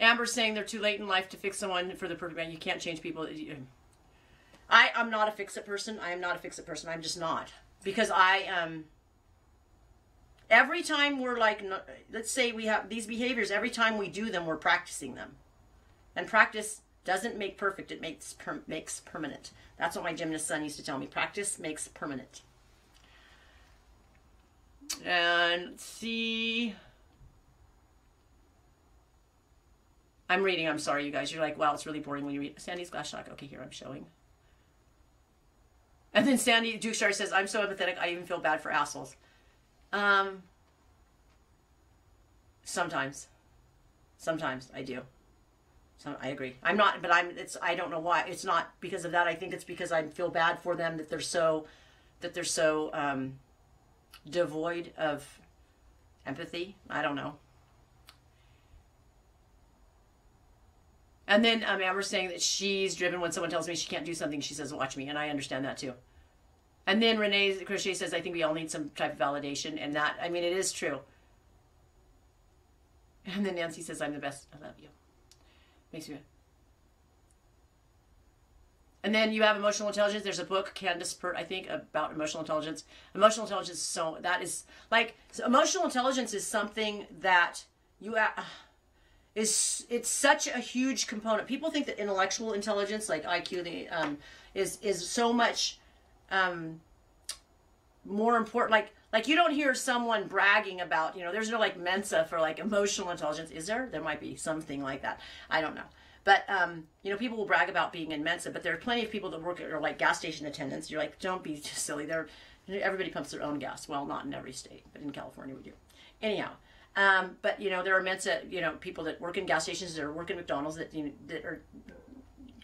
Amber's saying they're too late in life to fix someone for the perfect man. You can't change people. I'm not a fix-it person. I am not a fix-it person. I'm just not. Because every time we're like, let's say we have these behaviors, every time we do them, we're practicing them. And practice doesn't make perfect, it makes permanent. That's what my gymnast son used to tell me. Practice makes permanent. And let's see. I'm reading, I'm sorry, you guys. You're like, wow, it's really boring when you read. Sandy's glass shock. Okay, here, I'm showing. And then Sandy Dukeshire says, I'm so empathetic, I even feel bad for assholes. Sometimes I do. So I agree. I'm not, but I don't know why. It's not because of that. I think it's because I feel bad for them that they're so devoid of empathy. I don't know. And then Amber's saying that she's driven when someone tells me she can't do something. She says, watch me. And I understand that too. And then Renee Crochet says, I think we all need some type of validation. And that, I mean, it is true. And then Nancy says, I'm the best. I love you. Makes me. And then you have emotional intelligence. There's a book, Candace Pert, I think, about emotional intelligence. Emotional intelligence, so that is like, so emotional intelligence is something that you it's such a huge component. People think that intellectual intelligence, like IQ, is so much more important. Like you don't hear someone bragging about, there's no like Mensa for like emotional intelligence. Is there? There might be something like that. I don't know. But, people will brag about being in Mensa, but there are plenty of people that work or like gas station attendants. You're like, don't be silly. Everybody pumps their own gas. Well, not in every state, but in California we do. Anyhow, but there are Mensa, people that work in gas stations, that are working at McDonald's, that that are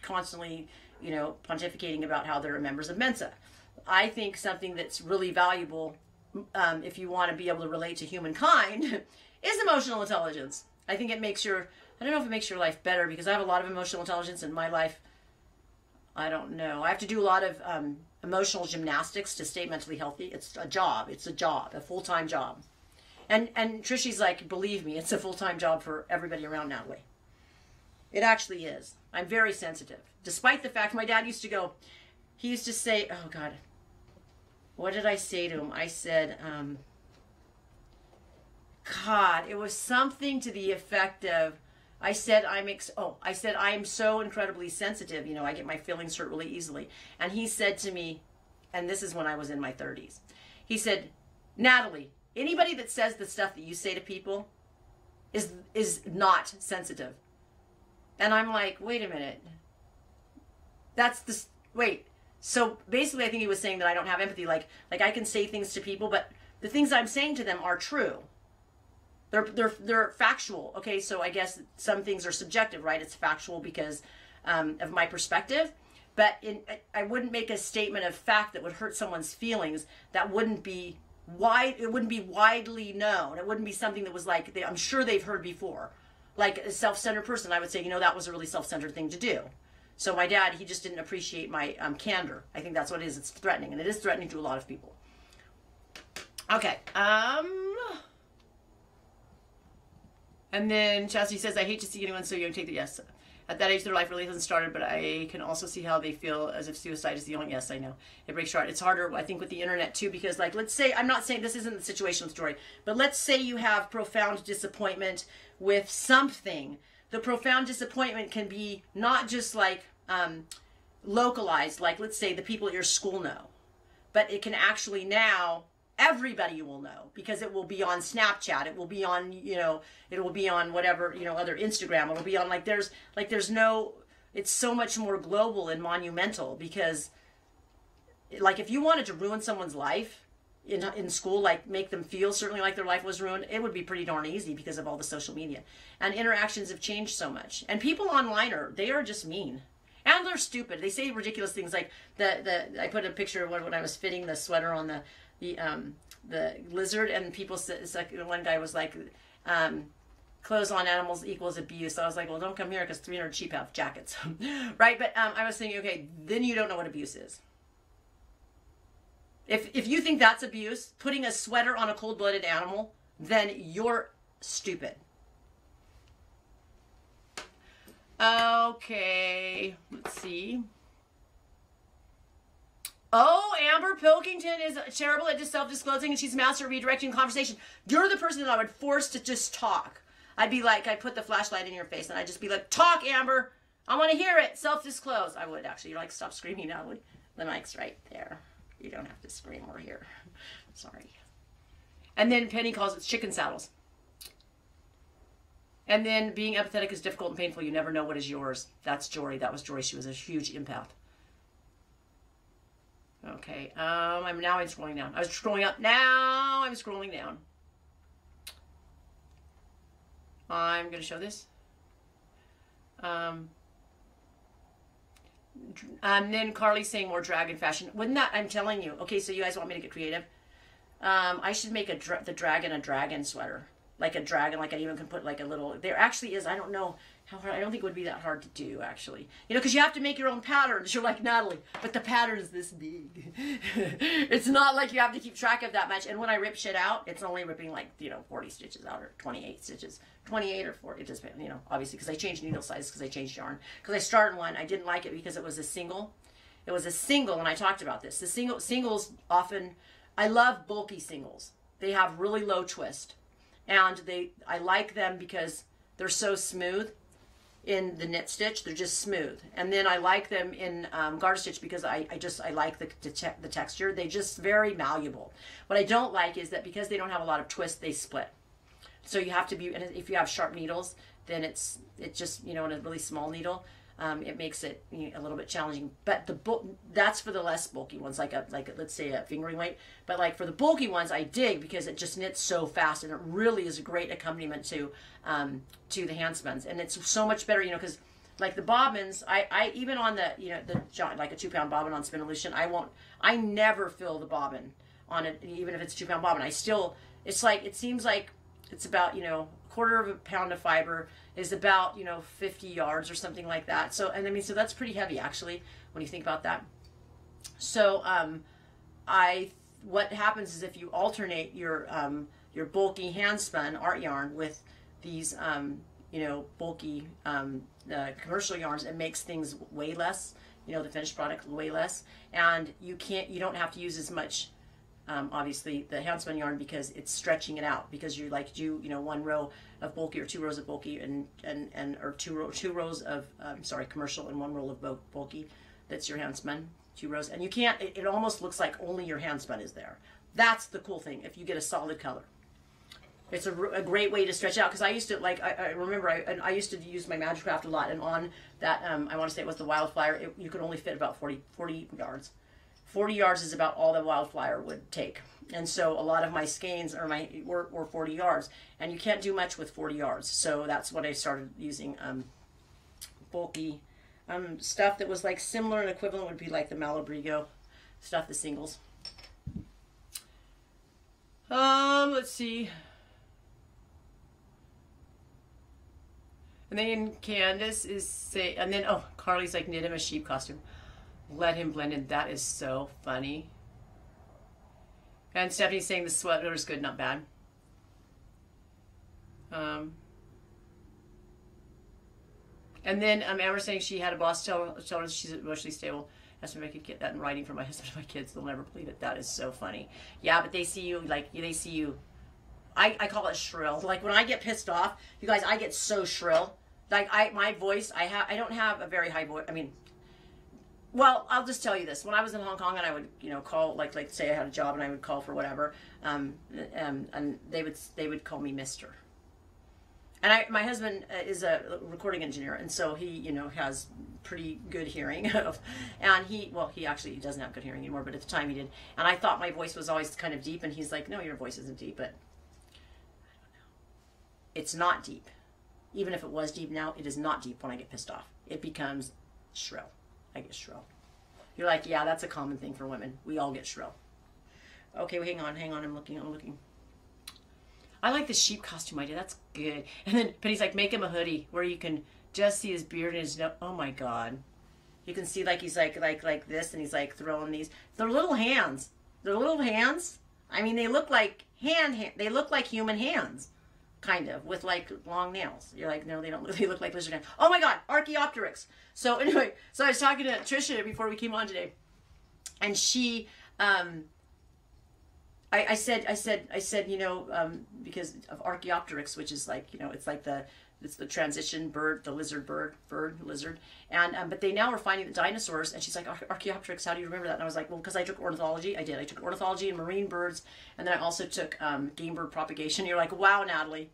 constantly, pontificating about how they're members of Mensa. I think something that's really valuable, if you want to be able to relate to humankind, is emotional intelligence. I think it makes I don't know if it makes your life better, because I have a lot of emotional intelligence in my life. I don't know. I have to do a lot of emotional gymnastics to stay mentally healthy. It's a job. It's a full-time job. And Trishy's like, believe me, it's a full-time job for everybody around Natalie. It actually is. I'm very sensitive. Despite the fact my dad used to go, he used to say, oh God, what did I say to him? I said, God, it was something to the effect of, I said I am so incredibly sensitive. I get my feelings hurt really easily. And he said to me, and this is when I was in my 30s, he said, Natalie, anybody that says the stuff that you say to people is not sensitive. And I'm like, wait a minute. Wait. So basically, I think he was saying that I don't have empathy. Like I can say things to people, but the things I'm saying to them are true. They're factual. Okay, so I guess some things are subjective, right? It's factual because of my perspective, but I wouldn't make a statement of fact that would hurt someone's feelings. That wouldn't be it wouldn't be widely known. It wouldn't be something that was like I'm sure they've heard before. Like a self-centered person, I would say, that was a really self-centered thing to do. So my dad, he just didn't appreciate my candor. I think that's what it is. It's threatening, and it is threatening to a lot of people. Okay. And then Chastity says, I hate to see anyone so young take the yes. At that age, their life really hasn't started, but I can also see how they feel as if suicide is the only, yes, I know. It breaks your heart. It's harder, I think, with the internet, too, because, like, let's say, I'm not saying this isn't the situation with Jory, but let's say you have profound disappointment with something. The profound disappointment can be not just, like, localized, like, let's say the people at your school know, but it can actually now... everybody will know, because it will be on Snapchat. It will be on, it will be on whatever, other Instagram. It will be on there's no, it's so much more global and monumental, because like if you wanted to ruin someone's life in school, like make them feel certainly like their life was ruined, it would be pretty darn easy because of all the social media, and interactions have changed so much, and people online they are just mean. And they're stupid. They say ridiculous things like I put a picture of when I was fitting the sweater on the lizard, and people said, one guy was like, clothes on animals equals abuse. So I was like, well, don't come here, because 300 sheep have jackets. Right? But I was thinking, okay, then you don't know what abuse is. If you think that's abuse, putting a sweater on a cold-blooded animal, then you're stupid. Okay, let's see. Oh, Amber Pilkington is terrible at just self-disclosing, and she's master at redirecting the conversation. You're the person that I would force to just talk. I'd be like, I'd put the flashlight in your face, and I'd just be like, talk, Amber. I want to hear it. Self-disclose. I would, actually. You're like, stop screaming, Natalie. The mic's right there. You don't have to scream. We're here. Sorry. And then Penny calls it chicken saddles. And then being empathetic is difficult and painful. You never know what is yours. That's Jory. That was Jory. She was a huge empath. Okay. I'm scrolling down. I was scrolling up. Now I'm scrolling down. I'm going to show this. And then Carly's saying more dragon fashion. Wouldn't that, I'm telling you. Okay, so you guys want me to get creative? I should make the dragon a dragon sweater. Like a dragon, like I even can put like a little, there actually is, I don't know how hard, I don't think it would be that hard to do actually. You know, because you have to make your own patterns. You're like Natalie, but the pattern is this big. It's not like you have to keep track of that much. And when I rip shit out, it's only ripping like, 40 stitches out or 28 stitches. 28 or 40, it just, obviously because I changed needle size, because I changed yarn. Because I started one, I didn't like it because it was a single. It was a single, and I talked about this. The singles often, I love bulky singles. They have really low twist. And I like them because they're so smooth in the knit stitch. They're just smooth. And then I like them in garter stitch because I like the texture. They're just very malleable. What I don't like is that because they don't have a lot of twist, they split. So you have to be, and if you have sharp needles, then it's just, in a really small needle, it makes it a little bit challenging. But that's for the less bulky ones, like let's say a fingering weight. But like for the bulky ones, I dig because it just knits so fast, and it really is a great accompaniment to the handspuns, and it's so much better, because like the bobbins, I even on the like a 2-pound bobbin on Spinolution, I never fill the bobbin on it, even if it's a 2-pound bobbin. It seems like it's about a quarter of a pound of fiber is about 50 yards or something like that. So so that's pretty heavy actually when you think about that. So what happens is if you alternate your bulky handspun art yarn with these bulky commercial yarns, it makes things way less, the finished product way less, and you don't have to use as much obviously the handspun yarn because it's stretching it out, because you like do 1 row of bulky or 2 rows of bulky or two rows of commercial and 1 row of bulky. That's your handspun, 2 rows, and you can't. It almost looks like only your handspun is there. That's the cool thing. If you get a solid color, it's a great way to stretch out. Because I used to I remember I used to use my Magic Craft a lot, and on that I want to say it was the Wildflower. You could only fit about 40 yards. 40 yards is about all the Wildflower would take. And so a lot of my skeins were 40 yards. And you can't do much with 40 yards. So that's what I started using bulky stuff that was like similar and equivalent would be like the Malabrigo stuff, the singles. Let's see. And then Candace is saying, and then, Carly's like, knit him a sheep costume. Let him blend in. That is so funny. And Stephanie's saying the sweater is good, not bad. And then Amber's saying she had a boss tell her she's emotionally stable. Asked me if I could get that in writing for my husband and my kids. They'll never believe it. That is so funny. Yeah, but they see you, I call it shrill. Like when I get pissed off, you guys, I get so shrill. Like my voice, I don't have a very high voice. Well, I'll just tell you this. When I was in Hong Kong and I would, call, like say I had a job and I would call for whatever, and they would call me Mister. And my husband is a recording engineer, and so he, has pretty good hearing. And he actually doesn't have good hearing anymore, but at the time he did. And I thought my voice was always kind of deep, and he's like, no, your voice isn't deep, but I don't know. It's not deep. Even if it was deep now, it is not deep when I get pissed off. It becomes shrill. I get shrill. You're like, yeah, that's a common thing for women. We all get shrill. Okay, well, hang on. I'm looking. I like the sheep costume idea. That's good. And then Penny's like, make him a hoodie where you can just see his beard and his nose. Oh my God. You can see like he's like this, and he's like throwing these. They're little hands. They're little hands. I mean, they look like they look like human hands. Kind of, with like long nails. You're like, no, they don't. They look like lizard hands. Oh my God, Archaeopteryx. So anyway, I was talking to Tricia before we came on today, And she, I said, you know, because of Archaeopteryx, which is like, you know, it's like it's the transition bird, the lizard, lizard. And, but they now are finding the dinosaurs. And she's like, Archaeopteryx, how do you remember that? And I was like, well, because I took ornithology. I did. I took ornithology and marine birds. And then I also took game bird propagation. You're like, wow, Natalie,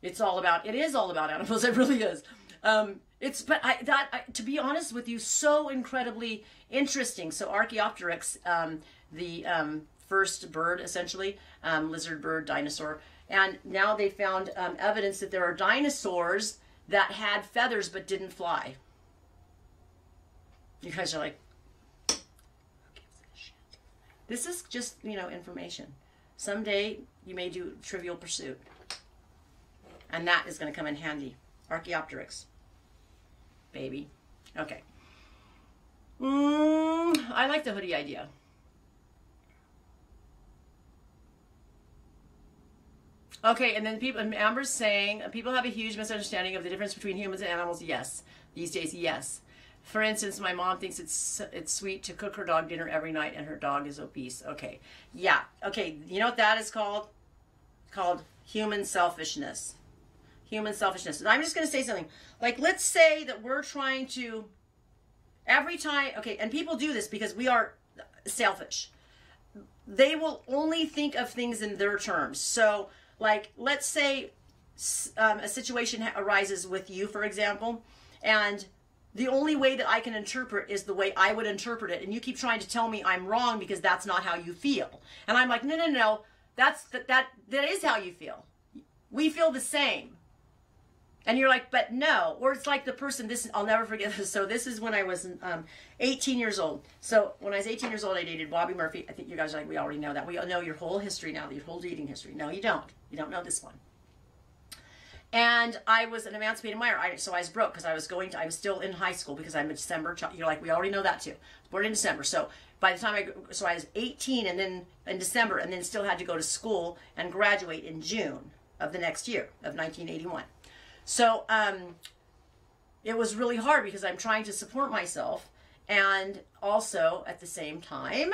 it is all about animals. It really is. To be honest with you, so incredibly interesting. So Archaeopteryx, the first bird, essentially, lizard bird, dinosaur. And now they found evidence that there are dinosaurs that had feathers but didn't fly. You guys are like, who gives a shit? This is just, you know, information. Someday you may do Trivial Pursuit. And that is going to come in handy. Archaeopteryx. Baby. Okay. I like the hoodie idea. Okay, and then Amber's saying, people have a huge misunderstanding of the difference between humans and animals. Yes. These days, yes. For instance, my mom thinks it's sweet to cook her dog dinner every night and her dog is obese. Okay. Yeah. Okay, you know what that is called? Called human selfishness. Human selfishness. And I'm just going to say something. Like, let's say that we're trying to, every time, okay, and people do this because we are selfish. They will only think of things in their terms. So, like, let's say a situation arises with you, for example, and the only way that I can interpret is the way I would interpret it. And you keep trying to tell me I'm wrong because that's not how you feel. And I'm like, no, that is how you feel. We feel the same. And you're like, but no. Or it's like the person, I'll never forget this. So this is when I was 18 years old. So when I was 18 years old, I dated Bobby Murphy. I think you guys are like, we already know that. We all know your whole history now, your whole dating history. No, you don't. You don't know this one. And I was an emancipated minor. So I was broke because I was still in high school because I'm a December child. You're like, we already know that too. Born in December. So by the time I was 18 and then in December and then still had to go to school and graduate in June of the next year of 1981. So it was really hard because I'm trying to support myself and also at the same time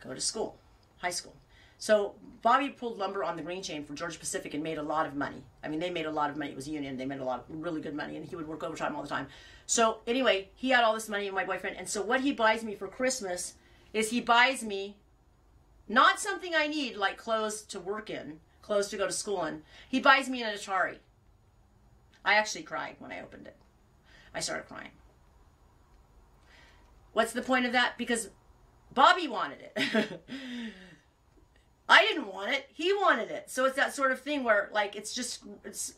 go to school, high school. So Bobby pulled lumber on the Green Chain for Georgia Pacific and made a lot of money. I mean, they made a lot of money. It was a union. They made a lot of really good money, and he would work overtime all the time. So anyway, he had all this money, and my boyfriend. And so what he buys me for Christmas is he buys me not something I need, like clothes to work in, clothes to go to school in. He buys me an Atari. I actually cried when I opened it. I started crying. What's the point of that? Because Bobby wanted it. I didn't want it. He wanted it. So it's that sort of thing where, like, it's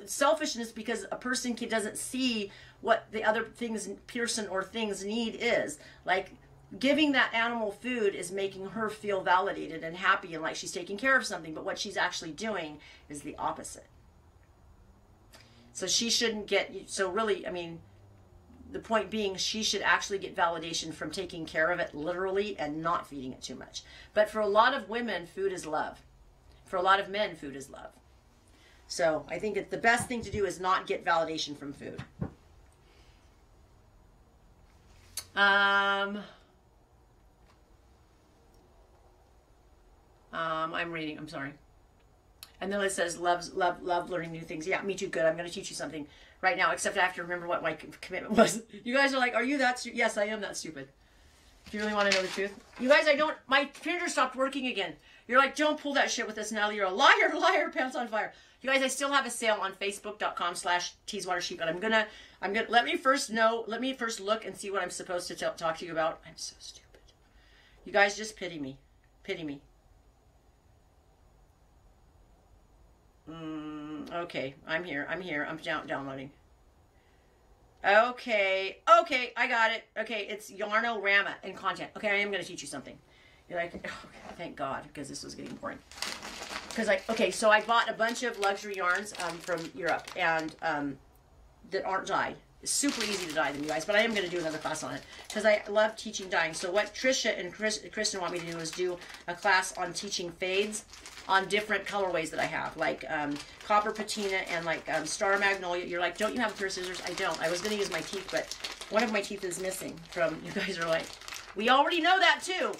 selfishness because a person doesn't see what the other person or things need is. Like, giving that animal food is making her feel validated and happy and like she's taking care of something. But what she's actually doing is the opposite. So she shouldn't get, so really, I mean, the point being, she should actually get validation from taking care of it literally and not feeding it too much. But for a lot of women, food is love. For a lot of men, food is love. So I think the best thing to do is not get validation from food. I'm reading, I'm sorry. And then it says, love learning new things. Yeah, me too, good. I'm going to teach you something right now, except I have to remember what my commitment was. You guys are like, are you that stupid? Yes, I am that stupid. If you really want to know the truth. You guys, my printer stopped working again. You're like, don't pull that shit with us, Natalie. You're a liar, pants on fire. You guys, I still have a sale on facebook.com/teaswatersheep, but let me first look and see what I'm supposed to talk to you about. I'm so stupid. You guys just pity me. Pity me. Okay, I'm here, I'm downloading. Okay, I got it. Okay, it's Yarnorama and content. Okay, I am going to teach you something. You're like, oh, thank God, because this was getting boring. So I bought a bunch of luxury yarns from Europe, and that aren't dyed. It's super easy to dye them, you guys, but I am going to do another class on it, because I love teaching dyeing. So what Trisha and Kristen want me to do is do a class on teaching fades on different colorways that I have, like copper patina and like star magnolia. You're like, don't you have a pair of scissors? I don't. I was going to use my teeth, but one of my teeth is missing from, you guys are like, We already know that too.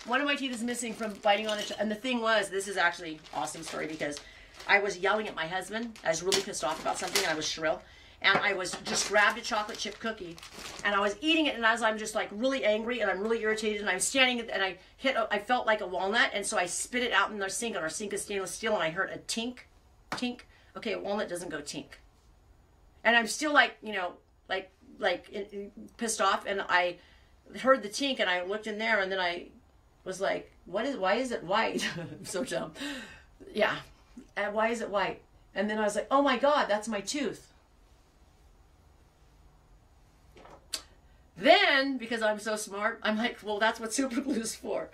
One of my teeth is missing from biting on it. And the thing was, this is actually awesome story because I was yelling at my husband. I was really pissed off about something and I was shrill. And I was just grabbed a chocolate chip cookie and I was eating it. And as I'm just like really angry and I'm really irritated and I'm standing and I felt like a walnut. And so I spit it out in our sink, and our sink is stainless steel. And I heard a tink, tink. Okay, a walnut doesn't go tink. And I'm still like, you know, pissed off. And I heard the tink and I looked in there and then I was like, why is it white? I'm so dumb. Yeah. And why is it white? And then I was like, oh my God, that's my tooth. Then, because I'm so smart, I'm like, well, that's what super glue is for.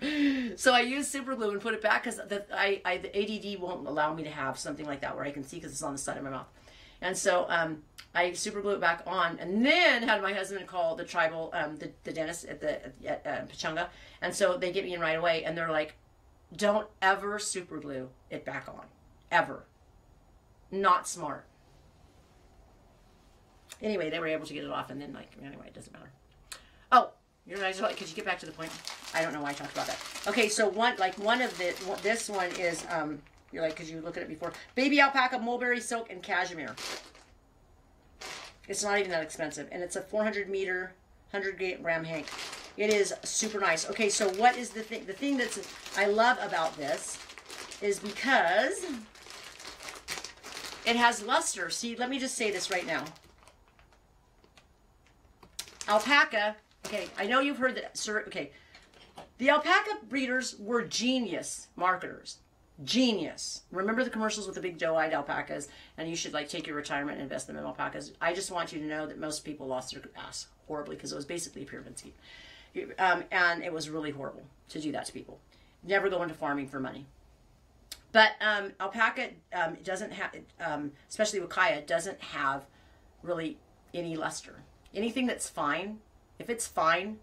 So I use super glue and put it back because the ADD won't allow me to have something like that where I can see because it's on the side of my mouth. And so I super glue it back on, and then had my husband call the tribal, the dentist at Pachunga. And so they get me in right away, and they're like, don't ever super glue it back on. Ever. Not smart. Anyway, they were able to get it off, and then, like, anyway, it doesn't matter. Oh, you guys, could you get back to the point? I don't know why I talked about that. Okay, so this one is, you're like, because you looked at it before. Baby alpaca, mulberry silk, and cashmere. It's not even that expensive, and it's a 400 gram hank. It is super nice. Okay, so what is the thing? The thing that's I love about this is because it has luster. See, let me just say this right now. Alpaca, okay, I know you've heard that, sir, okay. The alpaca breeders were genius marketers. Genius. Remember the commercials with the big doe-eyed alpacas, and you should like take your retirement and invest them in alpacas. I just want you to know that most people lost their ass horribly because it was basically a pyramid scheme. And it was really horrible to do that to people. Never go into farming for money. But alpaca doesn't have, especially Wakaya, doesn't have really any luster. Anything that's fine, if it's fine,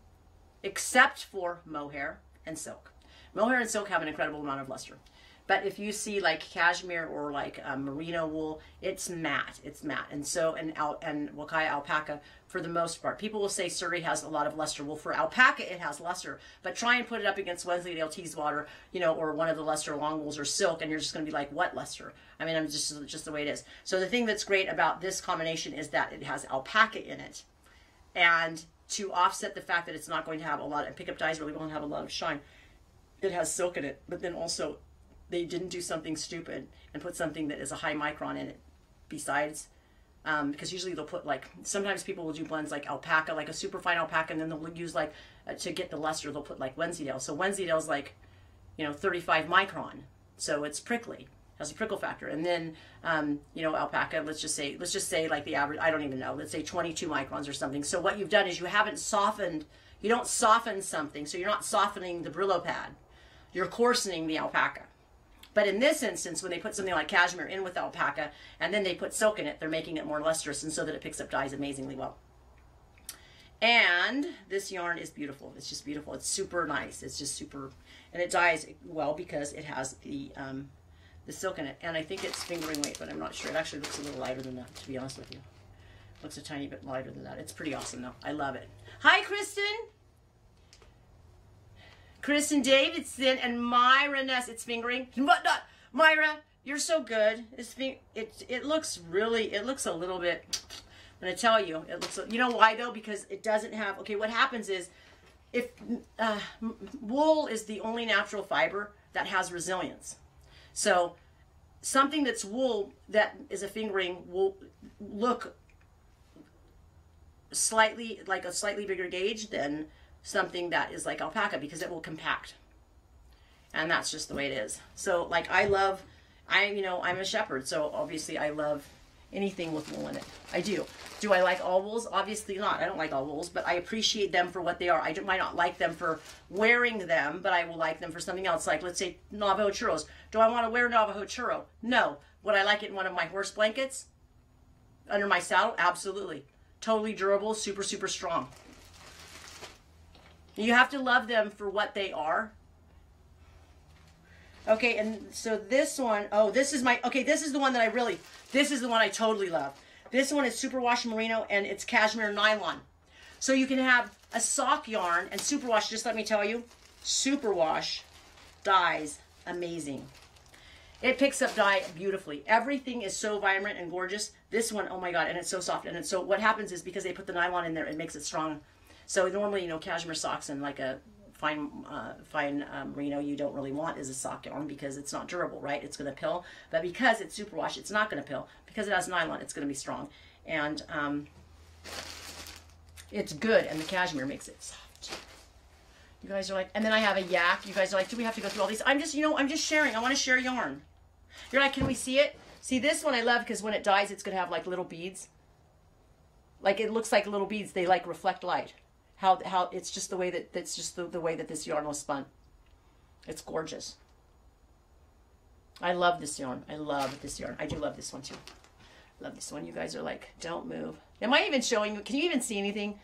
except for mohair and silk. Mohair and silk have an incredible amount of luster. But if you see like cashmere or like merino wool, it's matte. It's matte. And so, and Wakaya alpaca, for the most part, people will say Surrey has a lot of luster. Well, for alpaca, it has luster. But try and put it up against Wensleydale Teeswater, you know, or one of the luster long wools or silk, and you're just going to be like, what luster? I mean, I'm just the way it is. So the thing that's great about this combination is that it has alpaca in it. And to offset the fact that it's not going to have a lot of pickup dyes, really won't have a lot of shine, it has silk in it. But then also, they didn't do something stupid and put something that is a high micron in it besides, because usually they'll put like, sometimes people will do blends like alpaca, like a super fine alpaca, and then they'll use like, to get the luster, they'll put like Wensleydale. So Wensleydale's like, you know, 35 micron. So it's prickly, has a prickle factor. And then, you know, alpaca, let's just say like the average, I don't even know, let's say 22 microns or something. So what you've done is you haven't softened, you don't soften something. So you're not softening the Brillo pad. You're coarsening the alpaca. But in this instance, when they put something like cashmere in with alpaca, and then they put silk in it, they're making it more lustrous, and so that it picks up dyes amazingly well. And this yarn is beautiful. It's just beautiful. It's super nice. It's just super, and it dyes well because it has the silk in it. And I think it's fingering weight, but I'm not sure. It actually looks a little lighter than that, to be honest with you. It looks a tiny bit lighter than that. It's pretty awesome, though. I love it. Hi, Kristen. Kristen Davidson and Myra Ness. It's fingering. But not Myra. You're so good. It looks really. It looks a little bit. I'm gonna tell you. It looks. You know why though? Because it doesn't have. Okay, what happens is, if wool is the only natural fiber that has resilience. So something that's wool that is a fingering will look slightly like a slightly bigger gauge than something that is like alpaca because it will compact. And that's just the way it is. So like I'm a shepherd, so obviously I love anything with wool in it. I do. Do I like all wools? Obviously not. I don't like all wools, but I appreciate them for what they are. I might not like them for wearing them, but I will like them for something else. Like, let's say Navajo churros. Do I want to wear Navajo churro? No. Would I like it in one of my horse blankets? Under my saddle? Absolutely. Totally durable, super, super strong. You have to love them for what they are. Okay, and so this one, this is the one that this is the one I totally love. This one is superwash merino and it's cashmere nylon. So you can have a sock yarn, and superwash, just let me tell you, superwash dyes amazing. It picks up dye beautifully. Everything is so vibrant and gorgeous. This one, oh my God, and it's so soft. And it's so, what happens is because they put the nylon in there, it makes it strong. So normally, you know, cashmere socks and like a fine merino you don't really want is a sock yarn because it's not durable, right? It's going to pill. But because it's superwash, it's not going to pill. Because it has nylon, it's going to be strong. And it's good, and the cashmere makes it soft. You guys are like, and then I have a yak. You guys are like, do we have to go through all these? I'm just, you know, I'm just sharing. I want to share yarn. You're like, can we see it? See, this one I love because when it dyes, it's going to have like little beads. Like it looks like little beads. They like reflect light. How it's just the way that, that's just the way that this yarn was spun. It's gorgeous. I love this yarn. I love this yarn. I do love this one too. Love this one. You guys are like, don't move. Am I even showing you? Can you even see anything?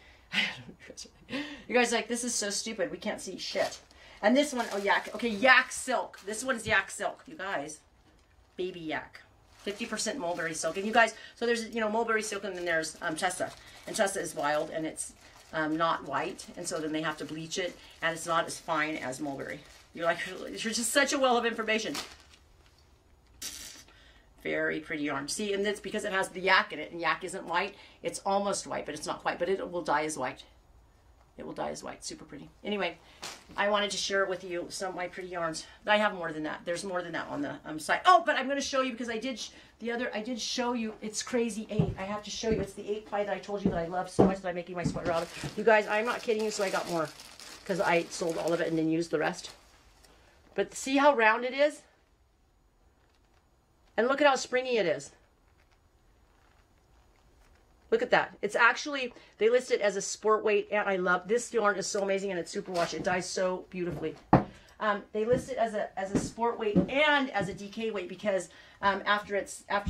You guys are like, this is so stupid. We can't see shit. And this one, oh, yak. Okay, yak silk. This one is yak silk, you guys. Baby yak. 50% mulberry silk. And you guys, so there's, you know, mulberry silk, and then there's Tessa. And Tessa is wild, and it's not white. And so then they have to bleach it, and it's not as fine as mulberry. You're like, you're just such a well of information. Very pretty yarn. See, and it's because it has the yak in it, and yak isn't white. It's almost white, but it's not quite. But it will dye as white. It will dye as white. Super pretty. Anyway, I wanted to share with you some of my pretty yarns. I have more than that. There's more than that on the site. Oh, but I'm going to show you because I did show you. It's Crazy 8. I have to show you. It's the 8 ply that I told you that I love so much that I'm making my sweater out of. You guys, I'm not kidding you, so I got more because I sold all of it and then used the rest. But see how round it is? And look at how springy it is. Look at that. It's actually, they list it as a sport weight, and I love, this yarn is so amazing, and it's superwash. It dyes so beautifully. They list it as a sport weight and as a DK weight because after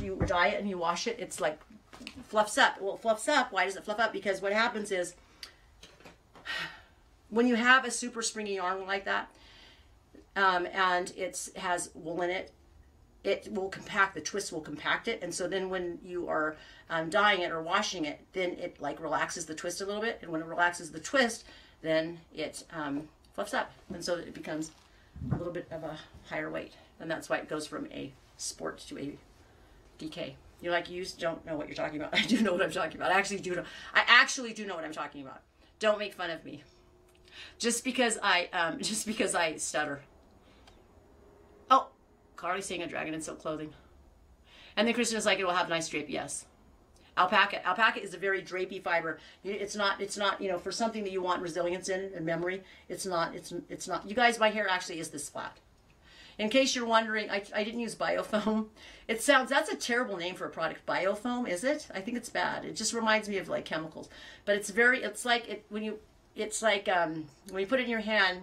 you dye it and you wash it, it's like fluffs up. Well, it fluffs up. Why does it fluff up? Because what happens is when you have a super springy yarn like that, and it has wool in it, it will compact, the twist will compact it, and so then when you are dyeing it or washing it, then it like relaxes the twist a little bit, and when it relaxes the twist, then it fluffs up, and so it becomes a little bit of a higher weight, and that's why it goes from a sport to a DK. You're like, you don't know what you're talking about. I do know what I'm talking about. I actually do know what I'm talking about. Don't make fun of me just because I stutter. Oh, Carly's saying a dragon in silk clothing. And then Kristen is like, it will have nice drape. Yes. Alpaca. Alpaca is a very drapey fiber. It's not, you know, for something that you want resilience in and memory, it's not. You guys, my hair actually is this flat. In case you're wondering, I didn't use biofoam. That's a terrible name for a product. Biofoam, is it? I think it's bad. It just reminds me of like chemicals. But when you put it in your hand,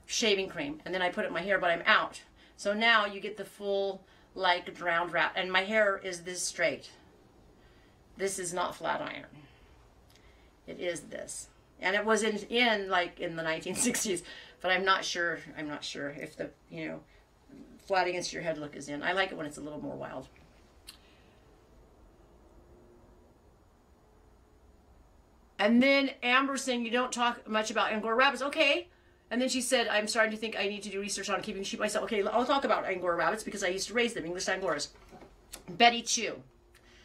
shaving cream, and then I put it in my hair, but I'm out. So now you get the full, like, drowned wrap. And my hair is this straight. This is not flat iron. It is this. And it was in like, in the 1960s. But I'm not sure if the, you know, flat against your head look is in. I like it when it's a little more wild. And then Amber saying, you don't talk much about Angora rabbits. Okay. And then she said, I'm starting to think I need to do research on keeping sheep myself. Okay, I'll talk about Angora rabbits because I used to raise them, English Angoras. Betty Chu.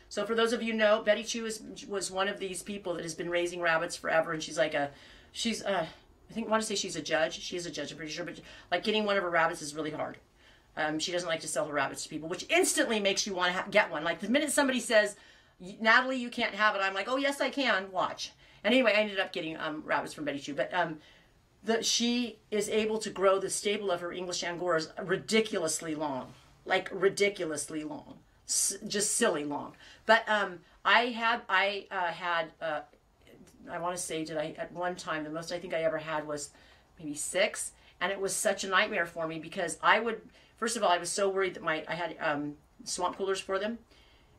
So for those of you who know, Betty Chu was one of these people that has been raising rabbits forever. And she's like I want to say she's a judge. She is a judge, I'm pretty sure. But like getting one of her rabbits is really hard. She doesn't like to sell her rabbits to people, which instantly makes you want to get one. Like the minute somebody says, Natalie, you can't have it, I'm like, oh, yes, I can. Watch. And anyway, I ended up getting rabbits from Betty Chu. But she is able to grow the stable of her English Angoras ridiculously long. Like ridiculously long. Just silly long. But I want to say, at one time, the most I think I ever had was maybe 6. And it was such a nightmare for me because first of all, I was so worried that I had swamp coolers for them.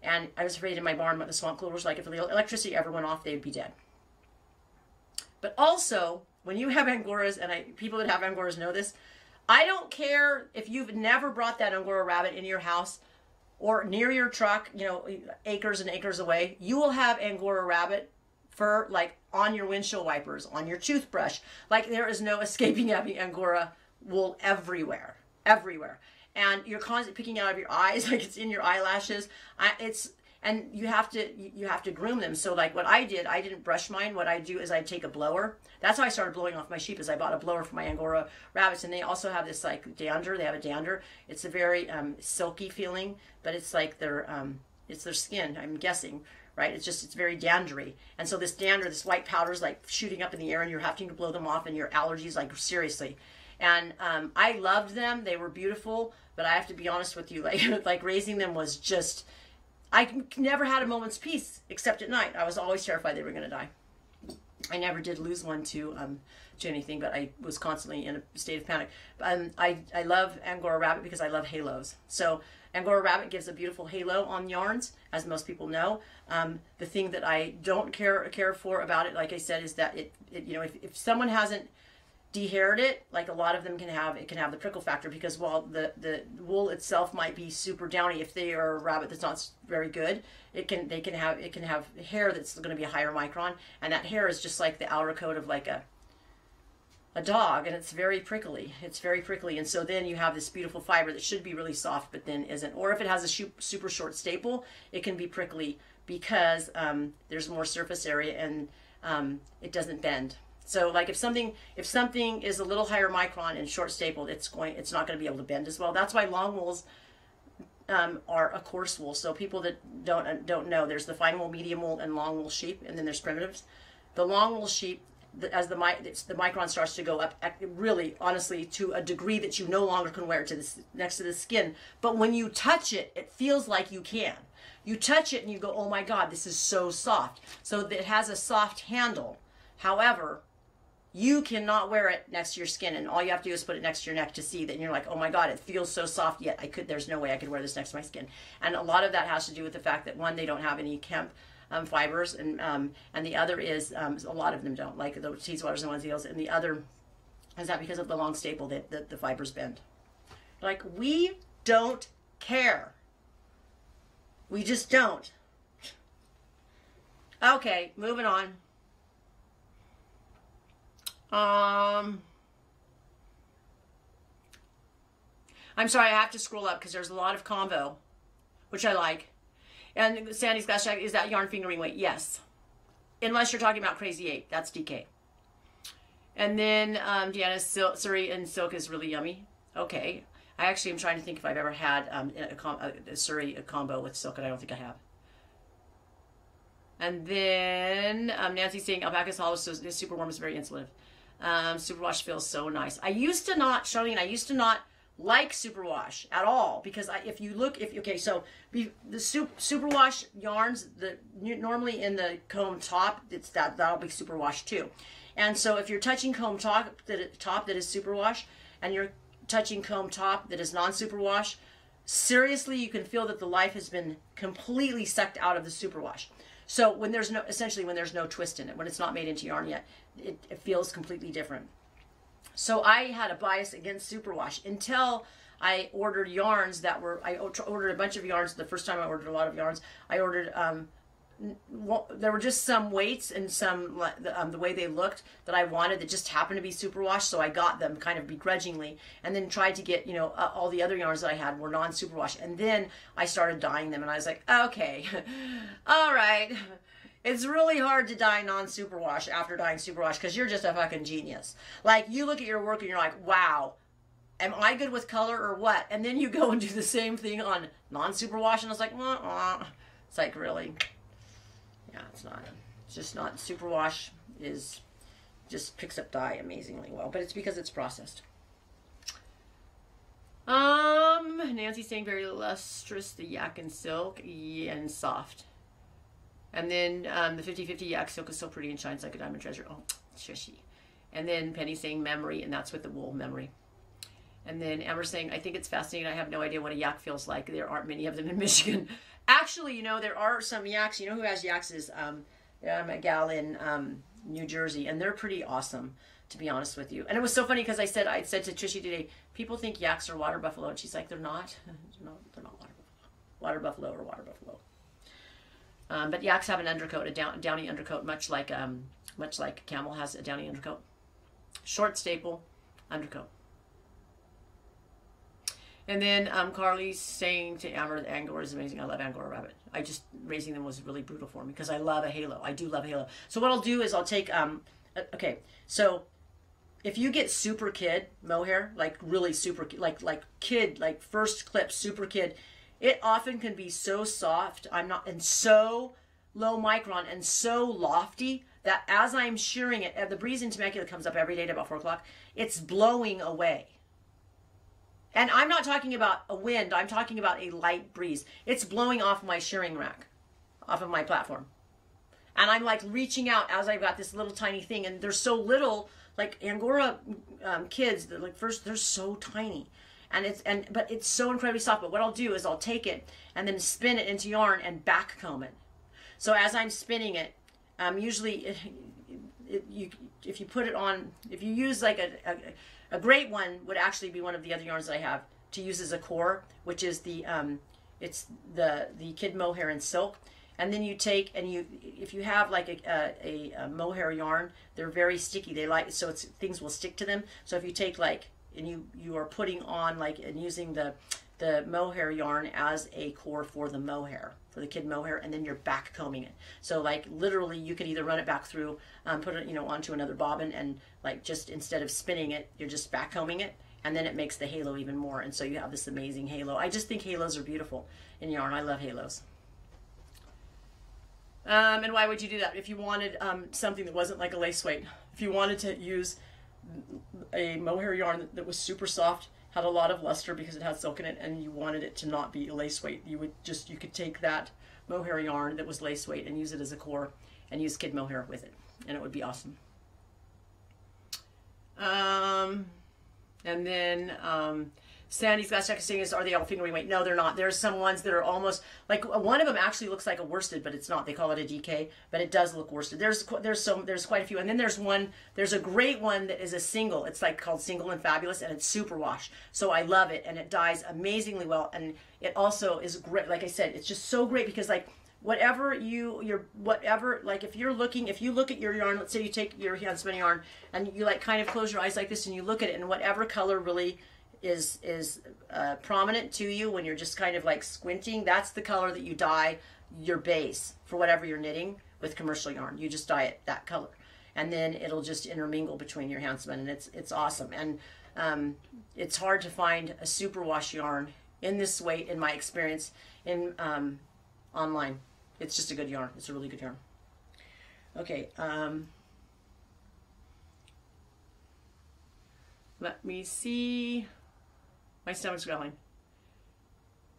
And I was afraid in my barn, the swamp coolers, like if the electricity ever went off, they would be dead. But also, when you have Angoras, and people that have Angoras know this, I don't care if you've never brought that Angora rabbit into your house or near your truck, you know, acres and acres away, you will have Angora rabbit fur, like on your windshield wipers, on your toothbrush. Like there is no escaping having Angora wool everywhere, everywhere. And you're constantly picking out of your eyes, like it's in your eyelashes. And you have to groom them. So like what I did, I didn't brush mine. What I do is I take a blower. That's how I started blowing off my sheep, is I bought a blower for my Angora rabbits. And they also have this like dander. They have a dander. It's a very silky feeling, but it's like it's their skin, I'm guessing, right? It's very dandery. And so this dander, this white powder is like shooting up in the air, and you're having to blow them off, and your allergies, like seriously. And I loved them. They were beautiful, but I have to be honest with you, like raising them was just, I never had a moment's peace except at night. I was always terrified they were going to die. I never did lose one to anything, but I was constantly in a state of panic. I love Angora rabbit because I love halos. So Angora rabbit gives a beautiful halo on yarns, as most people know. The thing that I don't care for about it, like I said, is that it you know, if someone hasn't dehaired it, like a lot of them can have the prickle factor, because while the wool itself might be super downy, if they are a rabbit that's not very good, it can have hair that's going to be a higher micron, and that hair is just like the outer coat of like a dog, and it's very prickly. It's very prickly, and so then you have this beautiful fiber that should be really soft but then isn't. Or if it has a super short staple, it can be prickly because there's more surface area and it doesn't bend. So like if something is a little higher micron and short stapled, it's not going to be able to bend as well. That's why long wools are a coarse wool. So people that don't know, there's the fine wool, medium wool, and long wool sheep, and then there's primitives. The long wool sheep, as the micron starts to go up, really honestly to a degree that you no longer can wear it next to the skin. But when you touch it, it feels like you can. You touch it and you go, oh my God, this is so soft. So it has a soft handle. However, you cannot wear it next to your skin, and all you have to do is put it next to your neck to see that, and you're like, oh my God, it feels so soft, yet there's no way I could wear this next to my skin. And a lot of that has to do with the fact that, one, they don't have any hemp fibers, and the other is a lot of them don't, like the Teeswaters and Onesiels, and the other is that because of the long staple that the fibers bend. Like, we don't care. We just don't. Okay, moving on. I'm sorry, I have to scroll up because there's a lot of combo, which I like. And Sandy's got check, is that yarn fingering weight? Yes. Unless you're talking about Crazy 8, that's DK. And then Deanna's Surrey and silk is really yummy. Okay. I actually am trying to think if I've ever had a Surrey combo with silk, and I don't think I have. And then Nancy's saying alpaca's hollow is super warm, it's very insulative. Superwash feels so nice. I used to not, Charlene, like superwash at all, because so the superwash yarns, normally in the comb top, that'll be superwash too. And so if you're touching comb top that is superwash, and you're touching comb top that is non-superwash, seriously, you can feel that the life has been completely sucked out of the superwash. So when there's no twist in it, when it's not made into yarn yet, it feels completely different. So I had a bias against superwash until I ordered yarns that were, I ordered a bunch of yarns. The first time I ordered a lot of yarns, I ordered, there were just some weights and some, the way they looked that I wanted that just happened to be superwash. So I got them kind of begrudgingly, and then tried to get, all the other yarns that I had were non-superwash. And then I started dyeing them, and I was like, okay, all right. It's really hard to dye non-superwash after dyeing superwash, because you're just a fucking genius. Like, you look at your work and you're like, wow, am I good with color or what? And then you go and do the same thing on non-superwash, and it's like, it's like, really? Yeah, it's not. It's just not. Superwash just picks up dye amazingly well, but it's because it's processed. Nancy's saying very lustrous, the yak and silk, and soft. And then the 50-50 yak silk is so pretty and shines like a diamond treasure. Oh, shushy. And then Penny saying memory, and that's with the wool, memory. And then Amber saying, I think it's fascinating. I have no idea what a yak feels like. There aren't many of them in Michigan. Actually, there are some yaks. You know who has yaks is a gal in New Jersey, and they're pretty awesome, to be honest with you. And it was so funny because I said to Trishy today, people think yaks are water buffalo, and she's like, they're not. No, they're not water buffalo. Water buffalo or water buffalo. But yaks have an undercoat, a downy undercoat, much like camel has a downy undercoat. Short staple undercoat. And then Carly's saying to Amber that Angora is amazing. I love Angora rabbit. Raising them was really brutal for me because I love a halo. I do love a halo. So what I'll do is I'll take, okay, so if you get super kid mohair, like really super, like kid, like first clip super kid, it often can be so soft, and so low micron and so lofty that as I'm shearing it, the breeze in Temecula comes up every day at about 4 o'clock, it's blowing away. And I'm not talking about a wind, I'm talking about a light breeze. It's blowing off my shearing rack, off of my platform. And I'm like reaching out as I've got this little tiny thing, and they're so little, like Angora kids, they're so tiny. But it's so incredibly soft. But what I'll do is I'll take it and then spin it into yarn and back comb it. So as I'm spinning it, usually if you put it on, if you use like a great one would actually be one of the other yarns that I have to use as a core, which is it's the kid mohair and silk. And then you take and if you have like a mohair yarn, they're very sticky. So things will stick to them. So if you take and you are putting on and using the mohair yarn as a core for the mohair, for the kid mohair, and then you're back combing it. So literally you could either run it back through, put it onto another bobbin, and just instead of spinning it, you're just back combing it, and then it makes the halo even more. And so you have this amazing halo. I just think halos are beautiful in yarn. I love halos. And why would you do that? If you wanted something that wasn't like a lace weight, if you wanted to use a mohair yarn that was super soft, had a lot of luster because it had silk in it, and you wanted it to not be a lace weight, you could take that mohair yarn that was lace weight and use it as a core and use kid mohair with it, and it would be awesome. And then Sandy's got check saying, are they all fingering weight? No, they're not. There's some ones that are almost one of them actually looks like a worsted, but it's not. They call it a DK, but it does look worsted. There's quite a few, and then there's a great one that is a single. It's called Single and Fabulous, and it's super wash. So I love it, and it dyes amazingly well, and it also is great. Like I said, it's just so great because if you look at your yarn, let's say you take your hand spinning yarn and you kind of close your eyes like this and you look at it, and whatever color really is prominent to you when you're just kind of squinting, that's the color that you dye your base for whatever you're knitting with commercial yarn. You just dye it that color, and then it'll just intermingle between your hand spin, and it's awesome. And it's hard to find a superwash yarn in this weight, in my experience, in online. It's just a good yarn. It's a really good yarn. Okay. Let me see. My stomach's growling.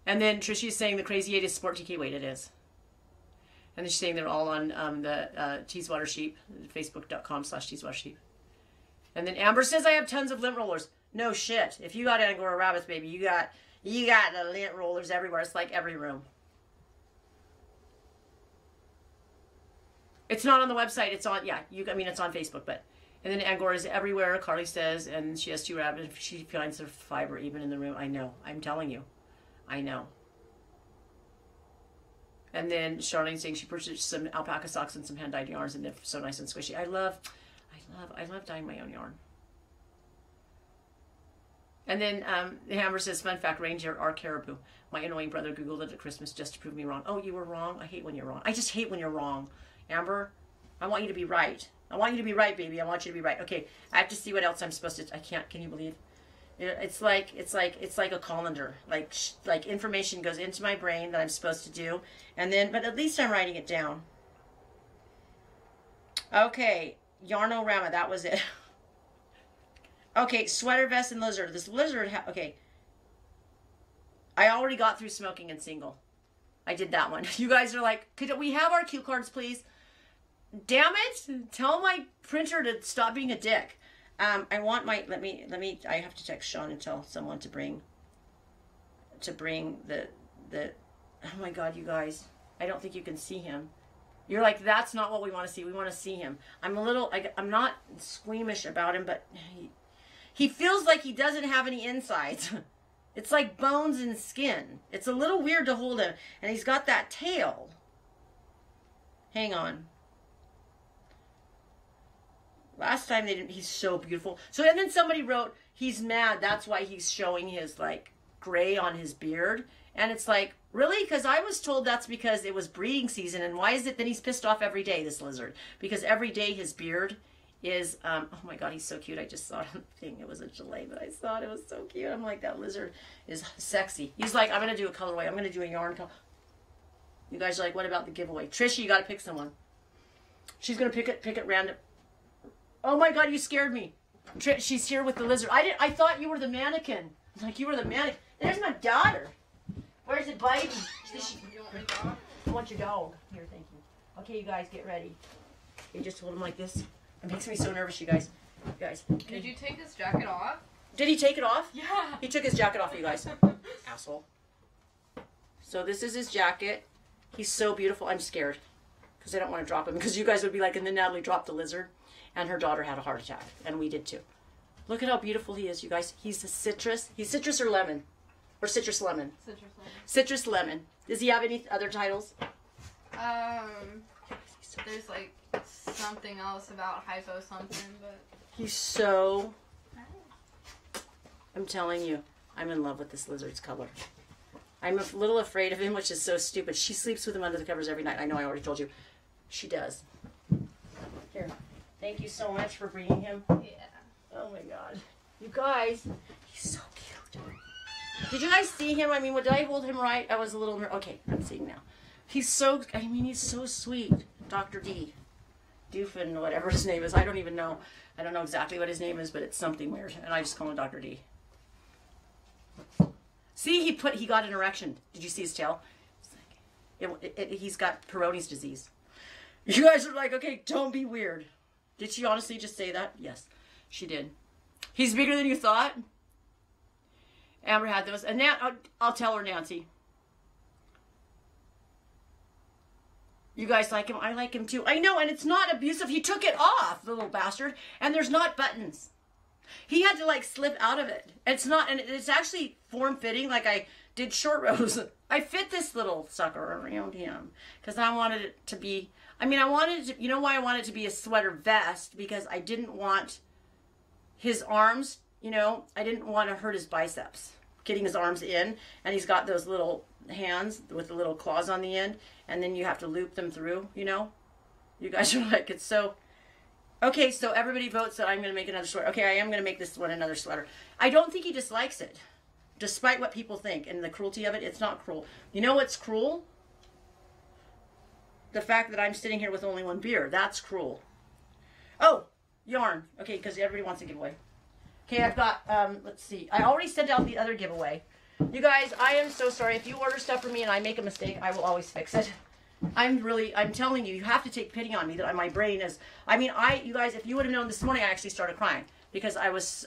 And then Trishy's saying the Crazy 8 is Sport TK weight. It is. And then she's saying they're all on the Teeswater Sheep, facebook.com/Teeswater Sheep. And then Amber says I have tons of lint rollers. No shit. If you got Angora rabbits, baby, you got the lint rollers everywhere. It's like every room. It's not on the website. It's on, it's on Facebook, but. And then Angora is everywhere, Carly says, and she has 2 rabbits. She finds their fiber even in the room. I know. I'm telling you. I know. And then Charlene saying she purchased some alpaca socks and some hand-dyed yarns, and they're so nice and squishy. I love dyeing my own yarn. And then Hammer says, fun fact, reindeer are caribou. My annoying brother Googled it at Christmas just to prove me wrong. Oh, you were wrong? I hate when you're wrong. I just hate when you're wrong. Amber, I want you to be right. I want you to be right, baby. I want you to be right. Okay, I have to see what else I'm supposed to. I can't. Can you believe? It's like a colander. Like information goes into my brain that I'm supposed to do, but at least I'm writing it down. Okay, Yarnorama. That was it. Okay, sweater vest and lizard. This lizard. Okay. I already got through smoking and single. I did that one. You guys are like, could we have our cue cards, please? Damn it! Tell my printer to stop being a dick. I want my, I have to text Sean and tell someone to bring the, oh my God, you guys. I don't think you can see him. You're like, that's not what we want to see. We want to see him. I'm not squeamish about him, but he feels like he doesn't have any insides. It's like bones and skin. It's a little weird to hold him, and he's got that tail. Hang on. Last time they didn't. He's so beautiful. So, and then somebody wrote, he's mad. That's why he's showing his, like, gray on his beard. And it's like, really? Because I was told that's because it was breeding season. And why is it that he's pissed off every day, this lizard? Because every day his beard is, oh my God, he's so cute. I just saw it on the thing. It was a delay, but I saw it. It was so cute. I'm like, that lizard is sexy. He's like, I'm going to do a colorway. I'm going to do a yarn color. You guys are like, what about the giveaway? Trisha, you got to pick someone. She's going to pick it random. Oh my God, you scared me. She's here with the lizard. I thought you were the mannequin. Like, you were the mannequin. There's my daughter. Where's it biting? You want my dog? I want your dog. Here, thank you. Okay, you guys, get ready. You just hold him like this. It makes me so nervous, you guys. You guys. Okay. Did you take his jacket off? Did he take it off? Yeah. He took his jacket off, you guys. Asshole. So this is his jacket. He's so beautiful. I'm scared because I don't want to drop him, because you guys would be like, and then Natalie dropped the lizard and her daughter had a heart attack, and we did too. Look at how beautiful he is, you guys. He's a citrus. He's citrus or lemon? Or citrus lemon? Citrus lemon. Citrus lemon. Does he have any other titles? There's like something else about hypo something, but He's so... I'm telling you, I'm in love with this lizard's color. I'm a little afraid of him, which is so stupid. She sleeps with him under the covers every night. I know I already told you. She does. Here. Thank you so much for bringing him. yeah. Oh my God. You guys, he's so cute. Did you guys see him? I mean, did I hold him right? I was a little... Okay, I'm seeing now. He's so... I mean, he's so sweet. Dr. D. Doofin, whatever his name is. I don't even know. I don't know exactly what his name is, but it's something weird. And I just call him Dr. D. See, he got an erection. Did you see his tail? He's got Peyronie's disease. You guys are like, okay, don't be weird. Did she honestly just say that? Yes, she did. He's bigger than you thought. Amber had those. And I'll tell her, Nancy. You guys like him? I like him too. I know, and it's not abusive. He took it off, the little bastard. And there's not buttons. He had to like slip out of it. It's not, and it's actually form-fitting. Like I did short rows. I fit this little sucker around him because I wanted it to be. I mean, I wanted it to. You know why I wanted it to be a sweater vest? Because I didn't want his arms. You know, I didn't want to hurt his biceps. Getting his arms in, and he's got those little hands with the little claws on the end, and then you have to loop them through. You know, you guys are like, it's so. Okay, so everybody votes that I'm going to make another sweater. Okay, I am going to make this one another sweater. I don't think he dislikes it, despite what people think and the cruelty of it. It's not cruel. You know what's cruel? The fact that I'm sitting here with only one beer. That's cruel. Oh, yarn. Okay, because everybody wants a giveaway. Okay, I've got, let's see. I already sent out the other giveaway. You guys, I am so sorry. If you order stuff for me and I make a mistake, I will always fix it. I'm telling you, you have to take pity on me that my brain is, you guys, if you would have known this morning, I actually started crying because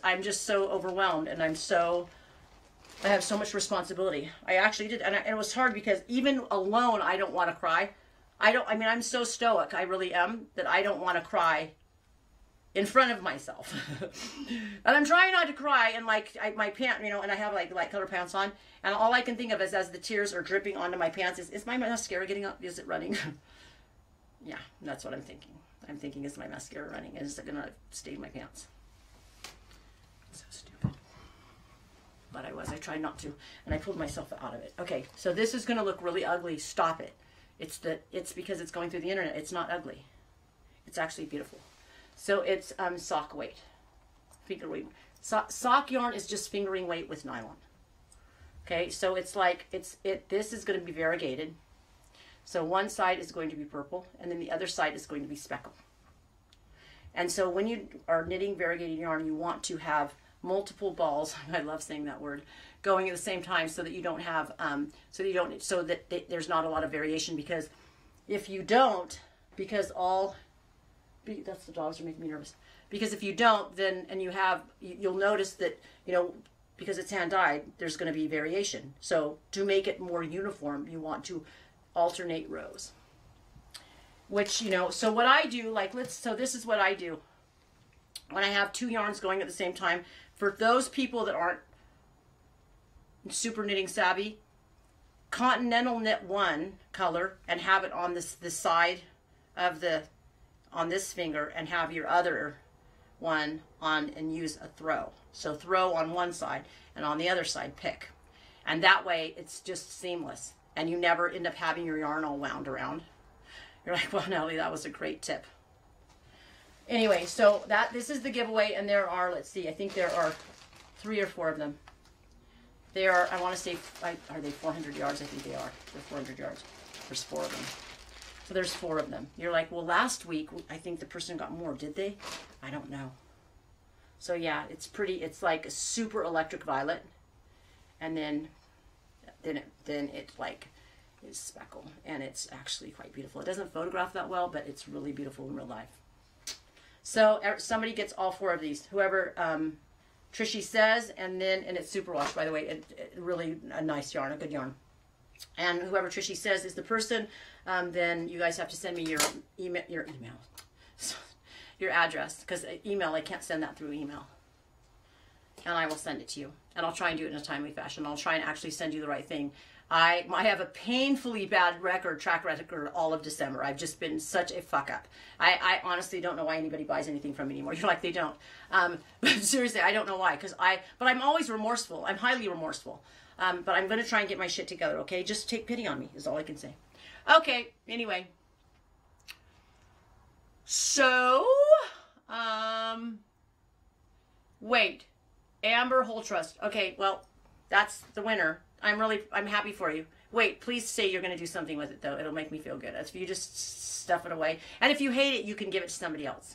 I'm just so overwhelmed and I have so much responsibility. I actually did. And it was hard because even alone, I don't want to cry. I'm so stoic, I really am, that I don't want to cry in front of myself. And I'm trying not to cry, and my pants, you know, and I have like light color pants on, and all I can think of is as the tears are dripping onto my pants is my mascara getting up? Is it running? Yeah, that's what I'm thinking. I'm thinking, is my mascara running? Is it gonna stain my pants? So stupid. But I tried not to, and I pulled myself out of it. Okay, so this is gonna look really ugly. Stop it. It's because it's going through the internet. It's not ugly. It's actually beautiful. So it's sock weight, finger weight. Sock yarn is just fingering weight with nylon. Okay, so it's like this is going to be variegated. So one side is going to be purple, and then the other side is going to be speckled. And so when you are knitting variegated yarn, you want to have multiple balls. I love saying that word, going at the same time, so that you don't have so that there's not a lot of variation. Because if you don't, that's the dogs are making me nervous. Because if you don't, then, and you'll notice that, you know, because it's hand dyed, there's going to be variation. So to make it more uniform, you want to alternate rows. Which, you know, so what I do, so this is what I do. When I have two yarns going at the same time, for those people that aren't super knitting savvy, continental knit one color and have it on this side of the, on this finger and have your other one on and use a throw. So throw on one side and on the other side pick. And that way it's just seamless and you never end up having your yarn all wound around. You're like, well, Natalie, that was a great tip. Anyway, so this is the giveaway, and there are, let's see, I think there are 3 or 4 of them. They are, I want to say, are they 400 yards? I think they are. They're 400 yards. There's 4 of them. So there's 4 of them. You're like, well, last week, I think the person got more. Did they? I don't know. So yeah, it's pretty, it's like a super electric violet. And then it like is speckle, and it's actually quite beautiful. It doesn't photograph that well, but it's really beautiful in real life. So somebody gets all 4 of these, whoever Trishy says, and it's superwash, by the way. It really a nice yarn, a good yarn. And whoever Trishy says is the person, then you guys have to send me your email, your address, because email, I can't send that through email. And I will send it to you. And I'll try and do it in a timely fashion. I'll try and actually send you the right thing. I have a painfully bad track record all of December. I've just been such a fuck up. I honestly don't know why anybody buys anything from me anymore. You're like, they don't. But seriously, I don't know why. But I'm always remorseful. I'm highly remorseful. But I'm going to try and get my shit together, okay? Just take pity on me is all I can say. Okay, anyway. So, wait. Amber Whole Trust. Okay, well, that's the winner. I'm happy for you. Wait, please say you're going to do something with it, though. It'll make me feel good. If you just stuff it away. And if you hate it, you can give it to somebody else.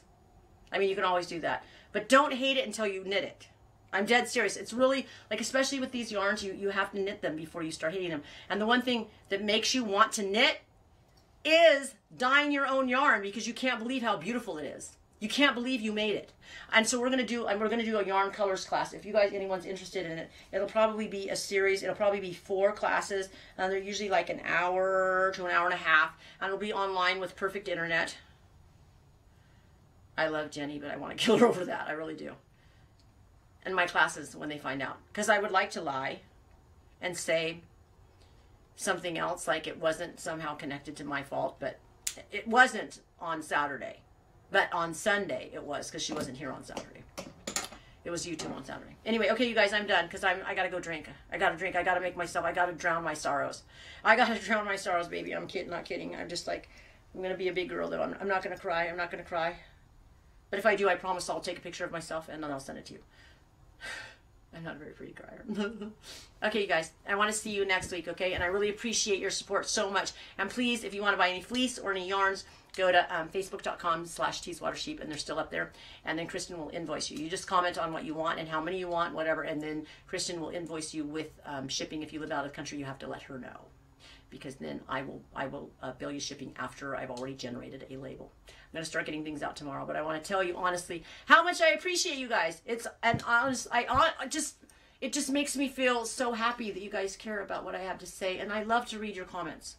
I mean, you can always do that. But don't hate it until you knit it. I'm dead serious. It's really, like, especially with these yarns, you have to knit them before you start hating them. And the one thing that makes you want to knit is dyeing your own yarn, because you can't believe how beautiful it is. You can't believe you made it. And so we're gonna do a yarn colors class. If you guys, anyone's interested in it, it'll probably be a series. It'll probably be 4 classes, and they're usually like an hour to an hour and a half, and it'll be online with perfect internet. I love Jenny, but I want to kill her over that. I really do. And my classes, when they find out, because I would like to lie and say something else, like it wasn't somehow connected to my fault, but it wasn't on Saturday. But on Sunday it was, because she wasn't here on Saturday. It was YouTube on Saturday. Anyway, okay, you guys, I'm done, because I got to go drink. I got to drink. I got to I got to drown my sorrows. I got to drown my sorrows, baby. I'm kidding, not kidding. I'm just like, I'm going to be a big girl, though. I'm not going to cry. I'm not going to cry. But if I do, I promise I'll take a picture of myself, and then I'll send it to you. I'm not a very pretty crier. Okay, you guys, I want to see you next week, okay? And I really appreciate your support so much. And please, if you want to buy any fleece or any yarns, go to facebook.com/teeswatersheep, and they're still up there. And then Kristen will invoice you. You just comment on what you want and how many you want, whatever, and then Kristen will invoice you with shipping. If you live out of the country, you have to let her know, because then I will bill you shipping after I've already generated a label. I'm going to start getting things out tomorrow, but I want to tell you honestly how much I appreciate you guys. It just makes me feel so happy that you guys care about what I have to say, and I love to read your comments.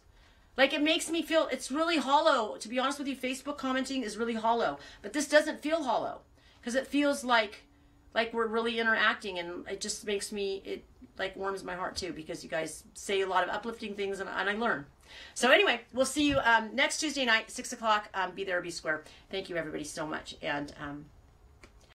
Like, it makes me feel, it's really hollow. To be honest with you, Facebook commenting is really hollow. But this doesn't feel hollow, because it feels like we're really interacting, and it just makes me, it like warms my heart too, because you guys say a lot of uplifting things, and I learn. So anyway, we'll see you next Tuesday night, 6 o'clock. Be there or be square. Thank you, everybody, so much. And